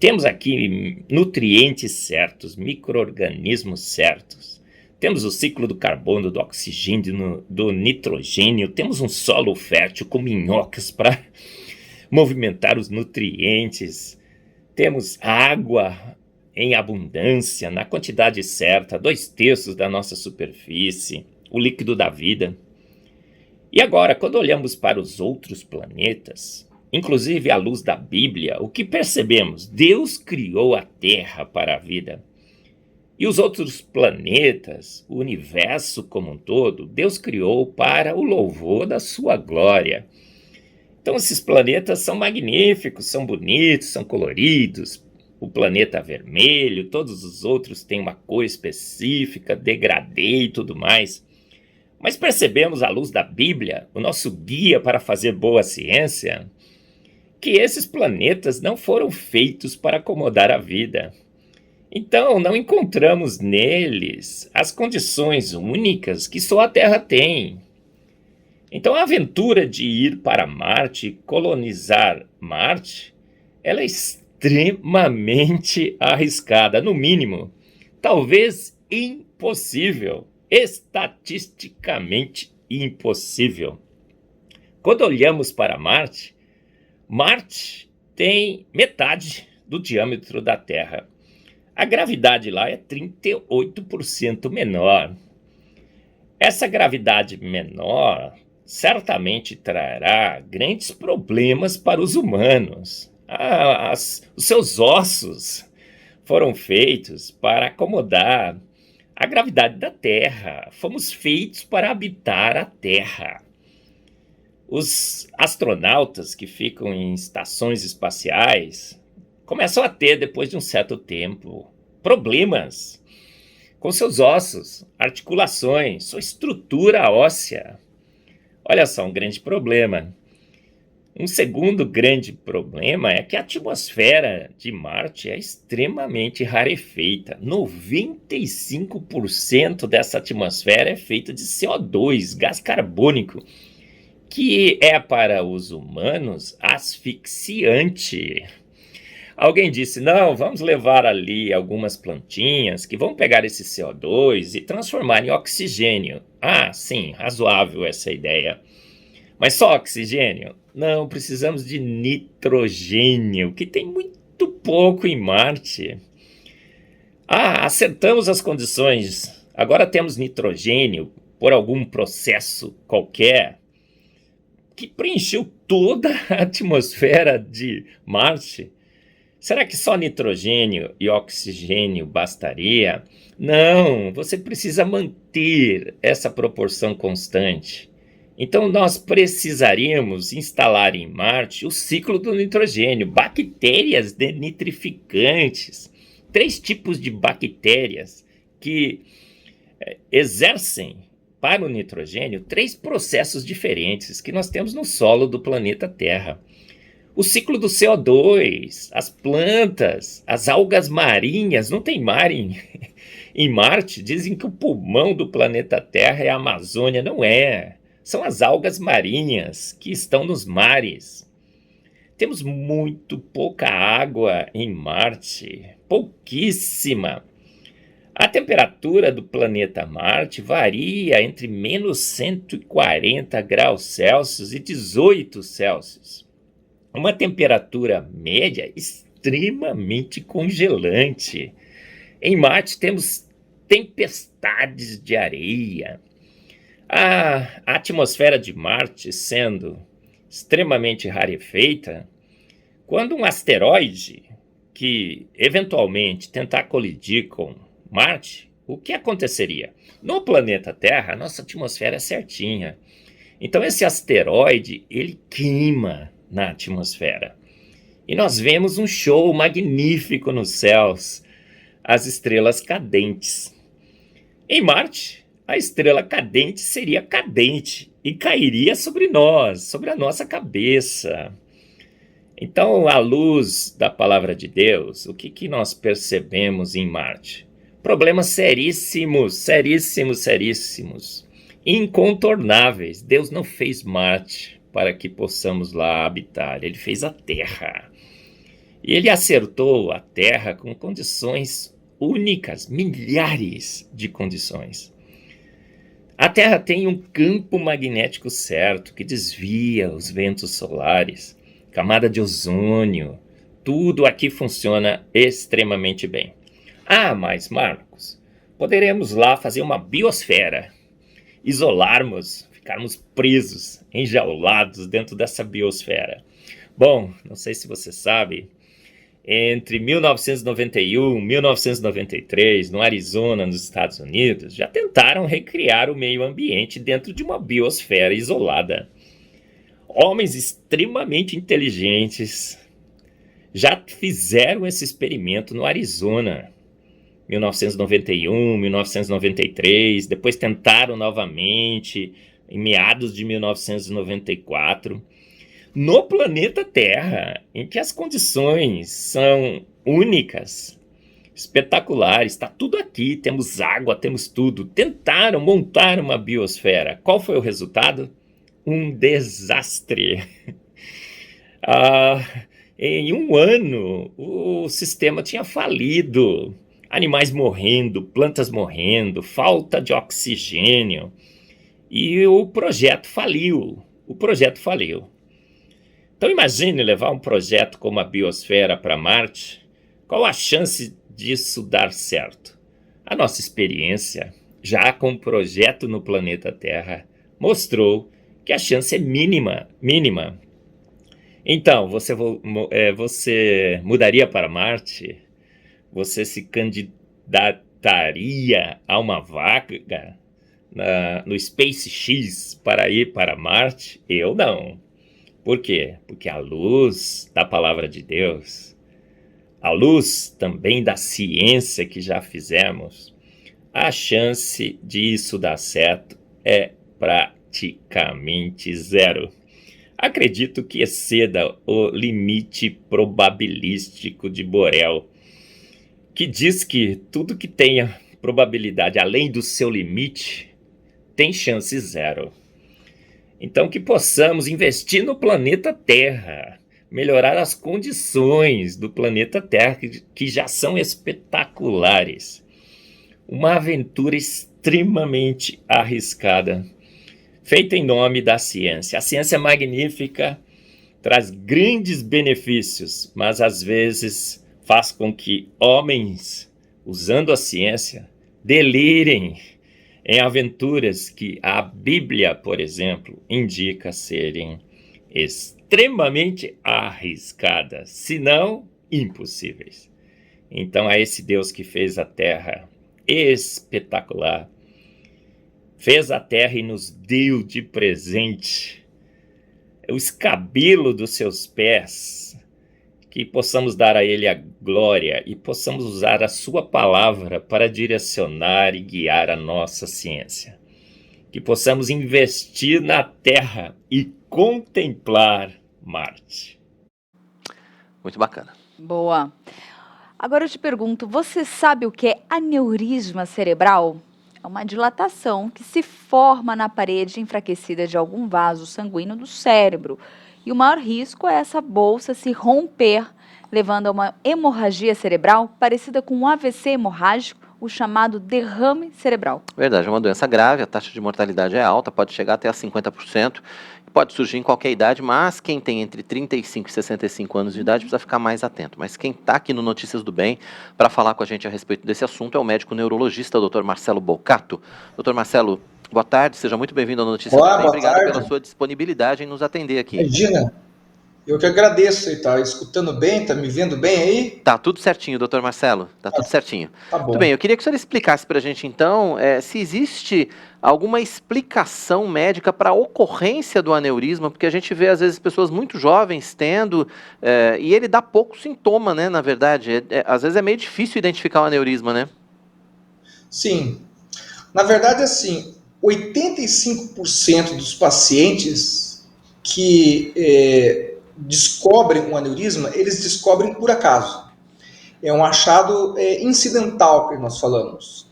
Temos aqui nutrientes certos, micro-organismos certos. Temos o ciclo do carbono, do oxigênio, do nitrogênio. Temos um solo fértil com minhocas para movimentar os nutrientes. Temos água em abundância, na quantidade certa, 2/3 da nossa superfície, o líquido da vida. E agora, quando olhamos para os outros planetas, inclusive à luz da Bíblia, o que percebemos? Deus criou a Terra para a vida. E os outros planetas, o universo como um todo, Deus criou para o louvor da sua glória. Então esses planetas são magníficos, são bonitos, são coloridos. O planeta vermelho, todos os outros têm uma cor específica, degradê e tudo mais. Mas percebemos à luz da Bíblia, o nosso guia para fazer boa ciência, que esses planetas não foram feitos para acomodar a vida. Então, não encontramos neles as condições únicas que só a Terra tem. Então, a aventura de ir para Marte, colonizar Marte, ela é extremamente arriscada, no mínimo, talvez impossível, estatisticamente impossível. Quando olhamos para Marte, Marte tem metade do diâmetro da Terra. A gravidade lá é 38% menor. Essa gravidade menor certamente trará grandes problemas para os humanos. Os seus ossos foram feitos para acomodar a gravidade da Terra. Fomos feitos para habitar a Terra. Os astronautas que ficam em estações espaciais começam a ter, depois de um certo tempo, problemas com seus ossos, articulações, sua estrutura óssea. Olha só, um grande problema. Um segundo grande problema é que a atmosfera de Marte é extremamente rarefeita. 95% dessa atmosfera é feita de CO2, gás carbônico, que é para os humanos asfixiante. Alguém disse, não, vamos levar ali algumas plantinhas que vão pegar esse CO2 e transformar em oxigênio. Ah, sim, razoável essa ideia. Mas só oxigênio? Não, precisamos de nitrogênio, que tem muito pouco em Marte. Acertamos as condições. Agora temos nitrogênio por algum processo qualquer que preencheu toda a atmosfera de Marte. Será que só nitrogênio e oxigênio bastaria? Não, você precisa manter essa proporção constante. Então nós precisaríamos instalar em Marte o ciclo do nitrogênio, bactérias denitrificantes, 3 tipos de bactérias que exercem para o nitrogênio 3 processos diferentes que nós temos no solo do planeta Terra. O ciclo do CO2, as plantas, as algas marinhas, não tem mar em Marte, dizem que o pulmão do planeta Terra é a Amazônia, não é. São as algas marinhas que estão nos mares. Temos muito pouca água em Marte, pouquíssima. A temperatura do planeta Marte varia entre menos 140 graus Celsius e 18 Celsius. Uma temperatura média extremamente congelante. Em Marte temos tempestades de areia. A atmosfera de Marte sendo extremamente rarefeita, quando um asteroide que eventualmente tentar colidir com Marte, o que aconteceria? No planeta Terra, a nossa atmosfera é certinha. Então esse asteroide, ele queima na atmosfera. E nós vemos um show magnífico nos céus, as estrelas cadentes. Em Marte, a estrela cadente seria cadente e cairia sobre nós, sobre a nossa cabeça. Então, à luz da palavra de Deus, o que nós percebemos em Marte? Problemas seríssimos, seríssimos, seríssimos, incontornáveis. Deus não fez Marte para que possamos lá habitar, Ele fez a Terra. E Ele acertou a Terra com condições únicas, milhares de condições. A Terra tem um campo magnético certo que desvia os ventos solares, camada de ozônio, tudo aqui funciona extremamente bem. Mas Marcos, poderemos lá fazer uma biosfera, isolarmos, ficarmos presos, enjaulados dentro dessa biosfera. Bom, não sei se você sabe, entre 1991 e 1993, no Arizona, nos Estados Unidos, já tentaram recriar o meio ambiente dentro de uma biosfera isolada. Homens extremamente inteligentes já fizeram esse experimento no Arizona, 1991, 1993, depois tentaram novamente em meados de 1994. No planeta Terra, em que as condições são únicas, espetaculares, está tudo aqui, temos água, temos tudo. Tentaram montar uma biosfera. Qual foi o resultado? Um desastre. Em um ano, o sistema tinha falido. Animais morrendo, plantas morrendo, falta de oxigênio. E o projeto faliu. Então imagine levar um projeto como a biosfera para Marte. Qual a chance disso dar certo? A nossa experiência, já com o projeto no planeta Terra, mostrou que que a chance é mínima, mínima. Então, você mudaria para Marte? Você se candidataria a uma vaga no SpaceX para ir para Marte? Eu não. Por quê? Porque à luz da palavra de Deus, à luz também da ciência que já fizemos, a chance disso dar certo é praticamente zero. Acredito que exceda o limite probabilístico de Borel, que diz que tudo que tenha probabilidade além do seu limite tem chance zero. Então que possamos investir no planeta Terra, melhorar as condições do planeta Terra, que já são espetaculares. Uma aventura extremamente arriscada, feita em nome da ciência. A ciência é magnífica, traz grandes benefícios, mas às vezes faz com que homens, usando a ciência, delirem em aventuras que a Bíblia, por exemplo, indica serem extremamente arriscadas, se não impossíveis. Então, a esse Deus que fez a terra espetacular, fez a terra e nos deu de presente o escabelo dos seus pés, que possamos dar a Ele a glória e possamos usar a sua palavra para direcionar e guiar a nossa ciência. Que possamos investir na Terra e contemplar Marte. Muito bacana. Boa. Agora eu te pergunto, você sabe o que é aneurisma cerebral? É uma dilatação que se forma na parede enfraquecida de algum vaso sanguíneo do cérebro. E o maior risco é essa bolsa se romper, levando a uma hemorragia cerebral parecida com um AVC hemorrágico, o chamado derrame cerebral. Verdade, é uma doença grave, a taxa de mortalidade é alta, pode chegar até a 50%, pode surgir em qualquer idade, mas quem tem entre 35 e 65 anos de idade precisa ficar mais atento. Mas quem está aqui no Notícias do Bem para falar com a gente a respeito desse assunto é o médico neurologista, o Dr. Marcelo Boccato. Dr. Marcelo, boa tarde, seja muito bem-vindo ao Notícias do Bem. Obrigado pela sua disponibilidade em nos atender aqui. Imagina, eu que agradeço, tá escutando bem, tá me vendo bem aí? Tá tudo certinho, doutor Marcelo, tá tudo certinho. Tá bom. Muito bem, eu queria que o senhor explicasse para a gente então se existe alguma explicação médica para a ocorrência do aneurisma, porque a gente vê às vezes pessoas muito jovens tendo, e ele dá pouco sintoma, né, na verdade, às vezes é meio difícil identificar o aneurisma, né? Sim, na verdade assim, 85% dos pacientes que descobrem um aneurisma, eles descobrem por acaso. É um achado incidental que nós falamos.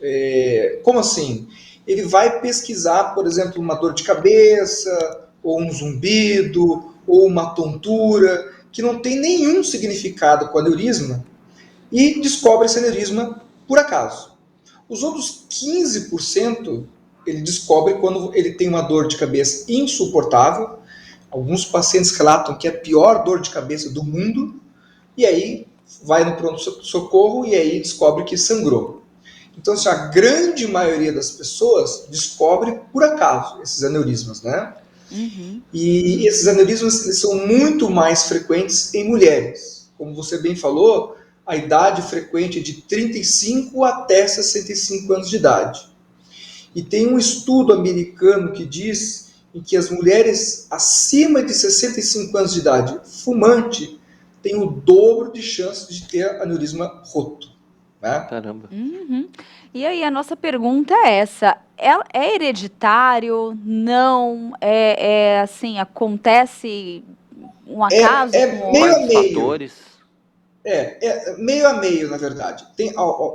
Como assim? Ele vai pesquisar, por exemplo, uma dor de cabeça, ou um zumbido, ou uma tontura, que não tem nenhum significado com o aneurisma, e descobre esse aneurisma por acaso. Os outros 15%, ele descobre quando ele tem uma dor de cabeça insuportável. Alguns pacientes relatam que é a pior dor de cabeça do mundo, e aí vai no pronto-socorro e aí descobre que sangrou. Então, assim, a grande maioria das pessoas descobre por acaso esses aneurismas, né? Uhum. E esses aneurismas eles são muito mais frequentes em mulheres. Como você bem falou, a idade frequente é de 35 até 65 anos de idade. E tem um estudo americano que diz em que as mulheres acima de 65 anos de idade, fumante, têm o dobro de chances de ter aneurisma roto. Né? Caramba. Uhum. E aí a nossa pergunta é essa, é hereditário? Não? Assim, acontece um acaso? É meio a meio. Fatores? É meio a meio, na verdade.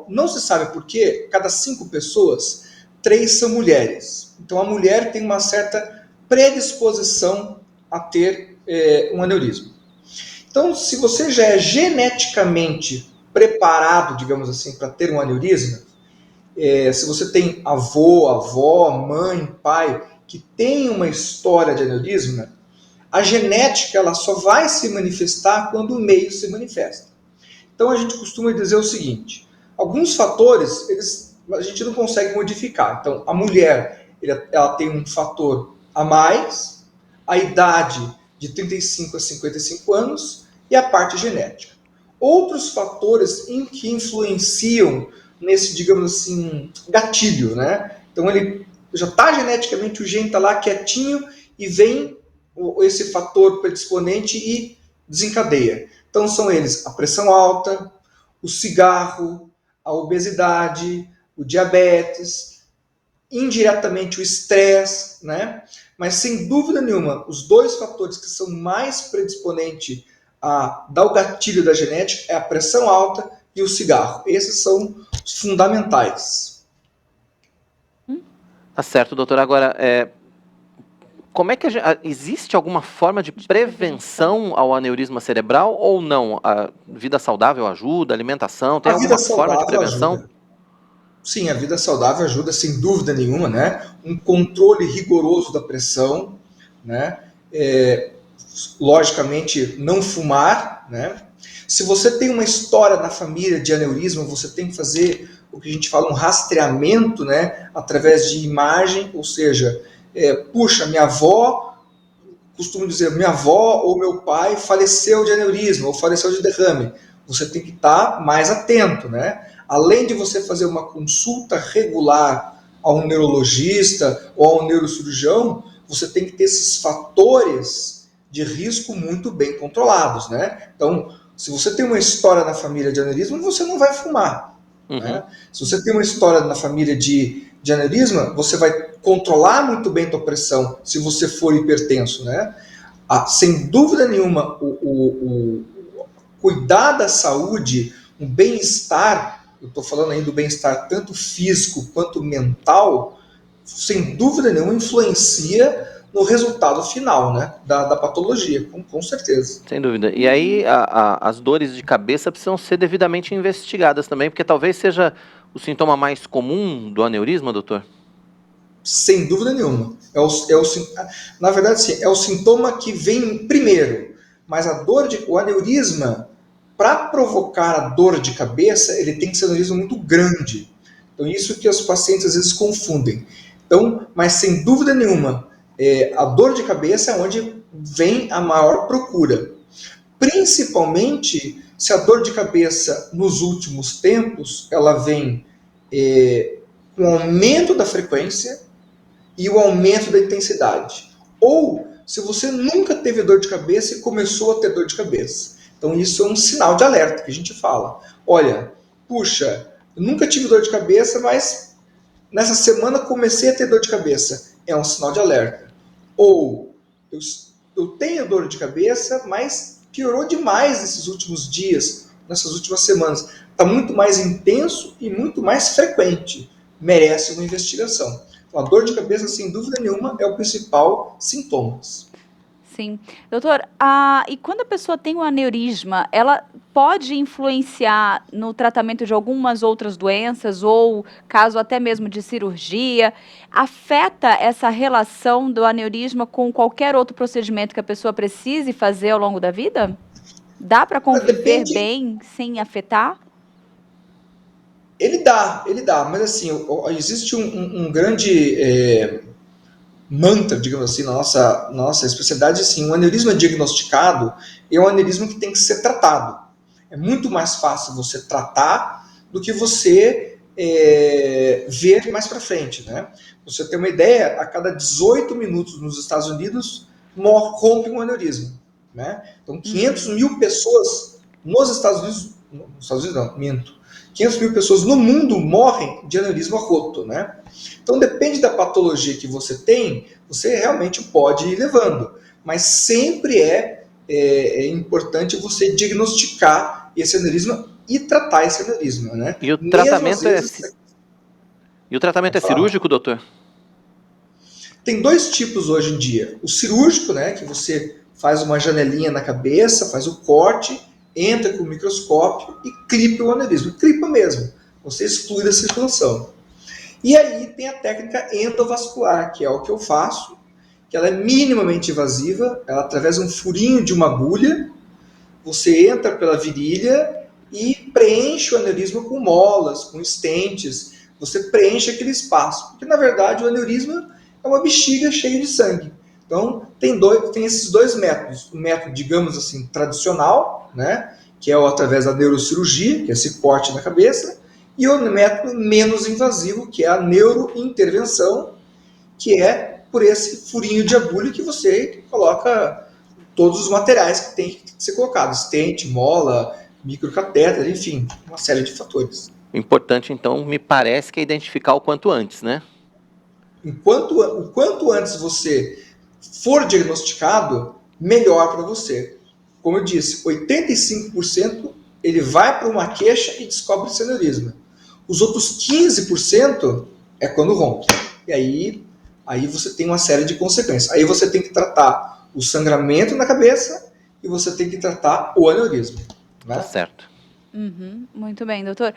Não se sabe por quê, cada 5 pessoas, 3 são mulheres. Então a mulher tem uma certa predisposição a ter um aneurisma. Então, se você já é geneticamente preparado, digamos assim, para ter um aneurisma, se você tem avô, avó, mãe, pai, que tem uma história de aneurisma, a genética ela só vai se manifestar quando o meio se manifesta. Então, a gente costuma dizer o seguinte, alguns fatores a gente não consegue modificar. Então, a mulher ela tem um fator a mais, a idade de 35 a 55 anos e a parte genética. Outros fatores que influenciam nesse, digamos assim, gatilho, né? Então ele já está geneticamente, o gene está lá quietinho e vem esse fator predisponente e desencadeia. Então são eles a pressão alta, o cigarro, a obesidade, o diabetes, indiretamente o estresse, né? Mas sem dúvida nenhuma, os dois fatores que são mais predisponentes a dar o gatilho da genética é a pressão alta e o cigarro. Esses são os fundamentais. Tá certo, doutor. Agora, como é que existe alguma forma de prevenção ao aneurisma cerebral ou não? A vida saudável ajuda, alimentação, tem alguma forma de prevenção? Ajuda. Sim, a vida saudável ajuda sem dúvida nenhuma, né? Um controle rigoroso da pressão, né? Logicamente, não fumar, né? Se você tem uma história na família de aneurisma, você tem que fazer o que a gente fala um rastreamento, né? Através de imagem, ou seja, puxa, minha avó, costumo dizer, minha avó ou meu pai faleceu de aneurisma ou faleceu de derrame. Você tem que estar mais atento, né? Além de você fazer uma consulta regular a um neurologista ou a um neurocirurgião, você tem que ter esses fatores de risco muito bem controlados, né? Então, se você tem uma história na família de aneurisma, você não vai fumar. Né? Se você tem uma história na família de aneurisma, você vai controlar muito bem a tua pressão se você for hipertenso, né? Sem dúvida nenhuma, o cuidar da saúde, o bem-estar, eu estou falando aí do bem-estar tanto físico quanto mental, sem dúvida nenhuma influencia no resultado final, né, da patologia, com certeza. Sem dúvida. E aí as dores de cabeça precisam ser devidamente investigadas também, porque talvez seja o sintoma mais comum do aneurisma, doutor? Sem dúvida nenhuma. Na verdade, sim, é o sintoma que vem primeiro, mas o aneurisma, para provocar a dor de cabeça, ele tem que ser um aneurisma muito grande. Então, isso que os pacientes às vezes confundem. Então, mas sem dúvida nenhuma, a dor de cabeça é onde vem a maior procura. Principalmente se a dor de cabeça nos últimos tempos, ela vem com o aumento da frequência e o aumento da intensidade. Ou se você nunca teve dor de cabeça e começou a ter dor de cabeça. Então isso é um sinal de alerta que a gente fala. Olha, puxa, eu nunca tive dor de cabeça, mas nessa semana comecei a ter dor de cabeça. É um sinal de alerta. Ou eu tenho dor de cabeça, mas piorou demais nesses últimos dias, nessas últimas semanas. Está muito mais intenso e muito mais frequente. Merece uma investigação. Então, a dor de cabeça, sem dúvida nenhuma, é o principal sintoma. Sim. Doutor, e quando a pessoa tem um aneurisma, ela pode influenciar no tratamento de algumas outras doenças ou caso até mesmo de cirurgia? Afeta essa relação do aneurisma com qualquer outro procedimento que a pessoa precise fazer ao longo da vida? Dá para conviver bem sem afetar? Ele dá, mas assim, existe um grande mantra, digamos assim, na nossa especialidade, assim, um aneurisma diagnosticado é um aneurisma que tem que ser tratado. É muito mais fácil você tratar do que você ver mais para frente, né? Você tem uma ideia, a cada 18 minutos nos Estados Unidos rompe um aneurisma, né? Então 500 mil pessoas nos Estados Unidos não, minto. 500 mil pessoas no mundo morrem de aneurisma roto, né? Então depende da patologia que você tem, você realmente pode ir levando, mas sempre é importante você diagnosticar esse aneurisma e tratar esse aneurisma, né? E o tratamento é cirúrgico, doutor? Tem dois tipos hoje em dia. O cirúrgico, né, que você faz uma janelinha na cabeça, faz o corte, entra com o microscópio e clipa o aneurisma. Clipa mesmo. Você exclui da circulação. E aí tem a técnica endovascular, que é o que eu faço, que ela é minimamente invasiva, ela através de um furinho de uma agulha, você entra pela virilha e preenche o aneurisma com molas, com estentes, você preenche aquele espaço, porque na verdade o aneurisma é uma bexiga cheia de sangue. Então, tem esses dois métodos. O método, digamos assim, tradicional, né, que é através da neurocirurgia, que é esse corte na cabeça, e o método menos invasivo, que é a neurointervenção, que é por esse furinho de agulha que você coloca todos os materiais que tem que ser colocados, stent, mola, microcatéter, enfim, uma série de fatores. O importante, então, me parece que é identificar o quanto antes, né? O quanto antes você for diagnosticado, melhor para você. Como eu disse, 85% ele vai para uma queixa e descobre esse aneurisma. Os outros 15% é quando rompe. E aí você tem uma série de consequências. Aí você tem que tratar o sangramento na cabeça e você tem que tratar o aneurisma. Né? Tá certo. Uhum, muito bem, doutor.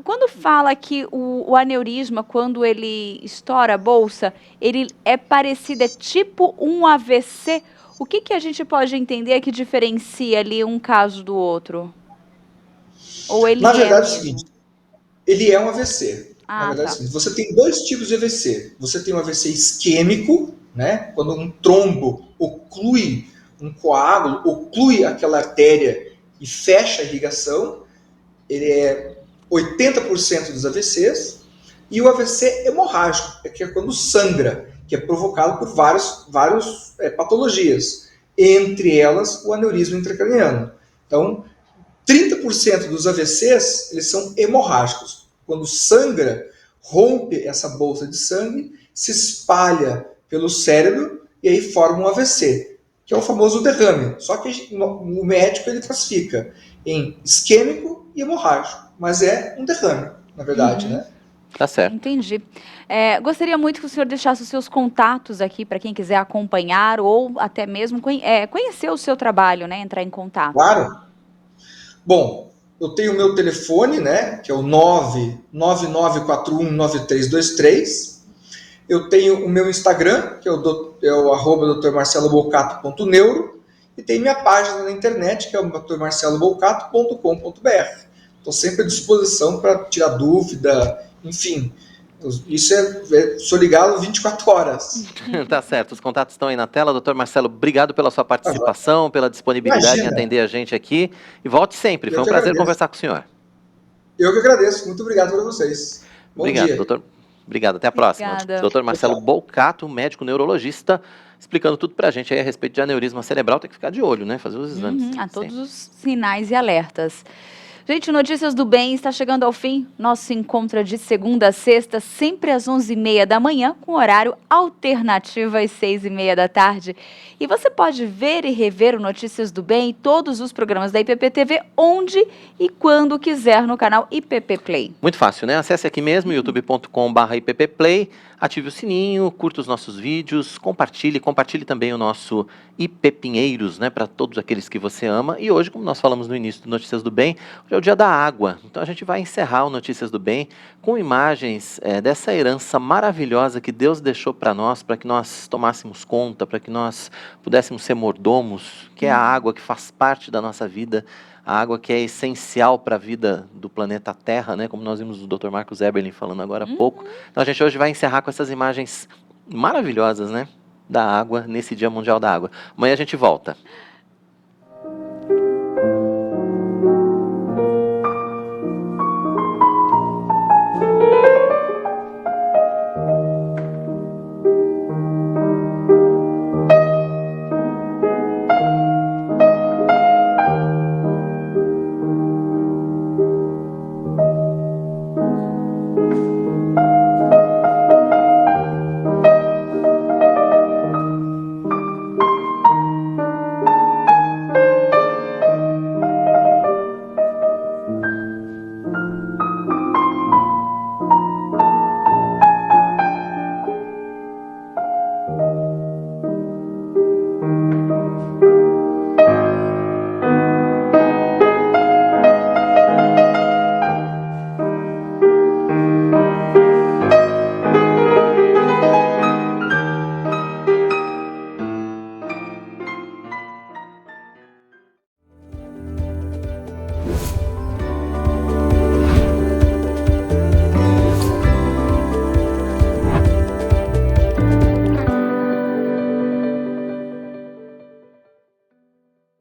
Quando fala que o aneurisma, quando ele estoura a bolsa, ele é parecido, é tipo um AVC, o que a gente pode entender que diferencia ali um caso do outro? Ou ele Na verdade é o mesmo? seguinte, ele é um AVC. Na verdade é tá. o seguinte, você tem dois tipos de AVC. Você tem um AVC isquêmico, né, quando um trombo oclui, um coágulo oclui aquela artéria e fecha a irrigação. Ele é 80% dos AVCs, e o AVC hemorrágico, que é quando sangra, que é provocado por várias patologias, entre elas o aneurisma intracraniano. Então, 30% dos AVCs eles são hemorrágicos. Quando sangra, rompe essa bolsa de sangue, se espalha pelo cérebro e aí forma um AVC, que é o famoso derrame. Só que o médico ele classifica em isquêmico e hemorrágico, mas é um derrame, na verdade, né? Tá certo. Entendi. Gostaria muito que o senhor deixasse os seus contatos aqui para quem quiser acompanhar ou até mesmo conhecer o seu trabalho, né? Entrar em contato. Claro. Bom, eu tenho o meu telefone, né? Que é o 999419323. Eu tenho o meu Instagram, que é o @drmarcelobolcato.neuro, e tem minha página na internet, que é o drmarcelobolcato.com.br. Estou sempre à disposição para tirar dúvida, enfim. Sou ligado 24 horas. Tá certo, os contatos estão aí na tela. Doutor Marcelo, obrigado pela sua participação, pela disponibilidade em atender a gente aqui. E volte sempre, foi um prazer conversar com o senhor. Eu que agradeço, muito obrigado para vocês. Bom dia. Doutor. Obrigado, até a próxima. Obrigada. Doutor Marcelo Bolcato, médico neurologista, explicando tudo pra gente aí a respeito de aneurisma cerebral. Tem que ficar de olho, né? Fazer os exames. A todos os sinais e alertas. Gente, Notícias do Bem está chegando ao fim. Nosso encontro é de segunda a sexta, sempre às 11h30 da manhã, com horário alternativo às 6h30 da tarde. E você pode ver e rever o Notícias do Bem e todos os programas da IPP-TV, onde e quando quiser, no canal IPP Play. Muito fácil, né? Acesse aqui mesmo, youtube.com/IPPplay, ative o sininho, curta os nossos vídeos, compartilhe também o nosso IP Pinheiros, né? Para todos aqueles que você ama. E hoje, como nós falamos no início do Notícias do Bem, hoje é o dia da água. Então a gente vai encerrar o Notícias do Bem com imagens dessa herança maravilhosa que Deus deixou para nós, para que nós tomássemos conta, para que nós pudéssemos ser mordomos, que é a água que faz parte da nossa vida, a água que é essencial para a vida do planeta Terra, né? Como nós vimos o Dr. Marcos Eberlin falando agora há pouco. Então a gente hoje vai encerrar com essas imagens maravilhosas, né? Da água, nesse Dia Mundial da Água. Amanhã a gente volta.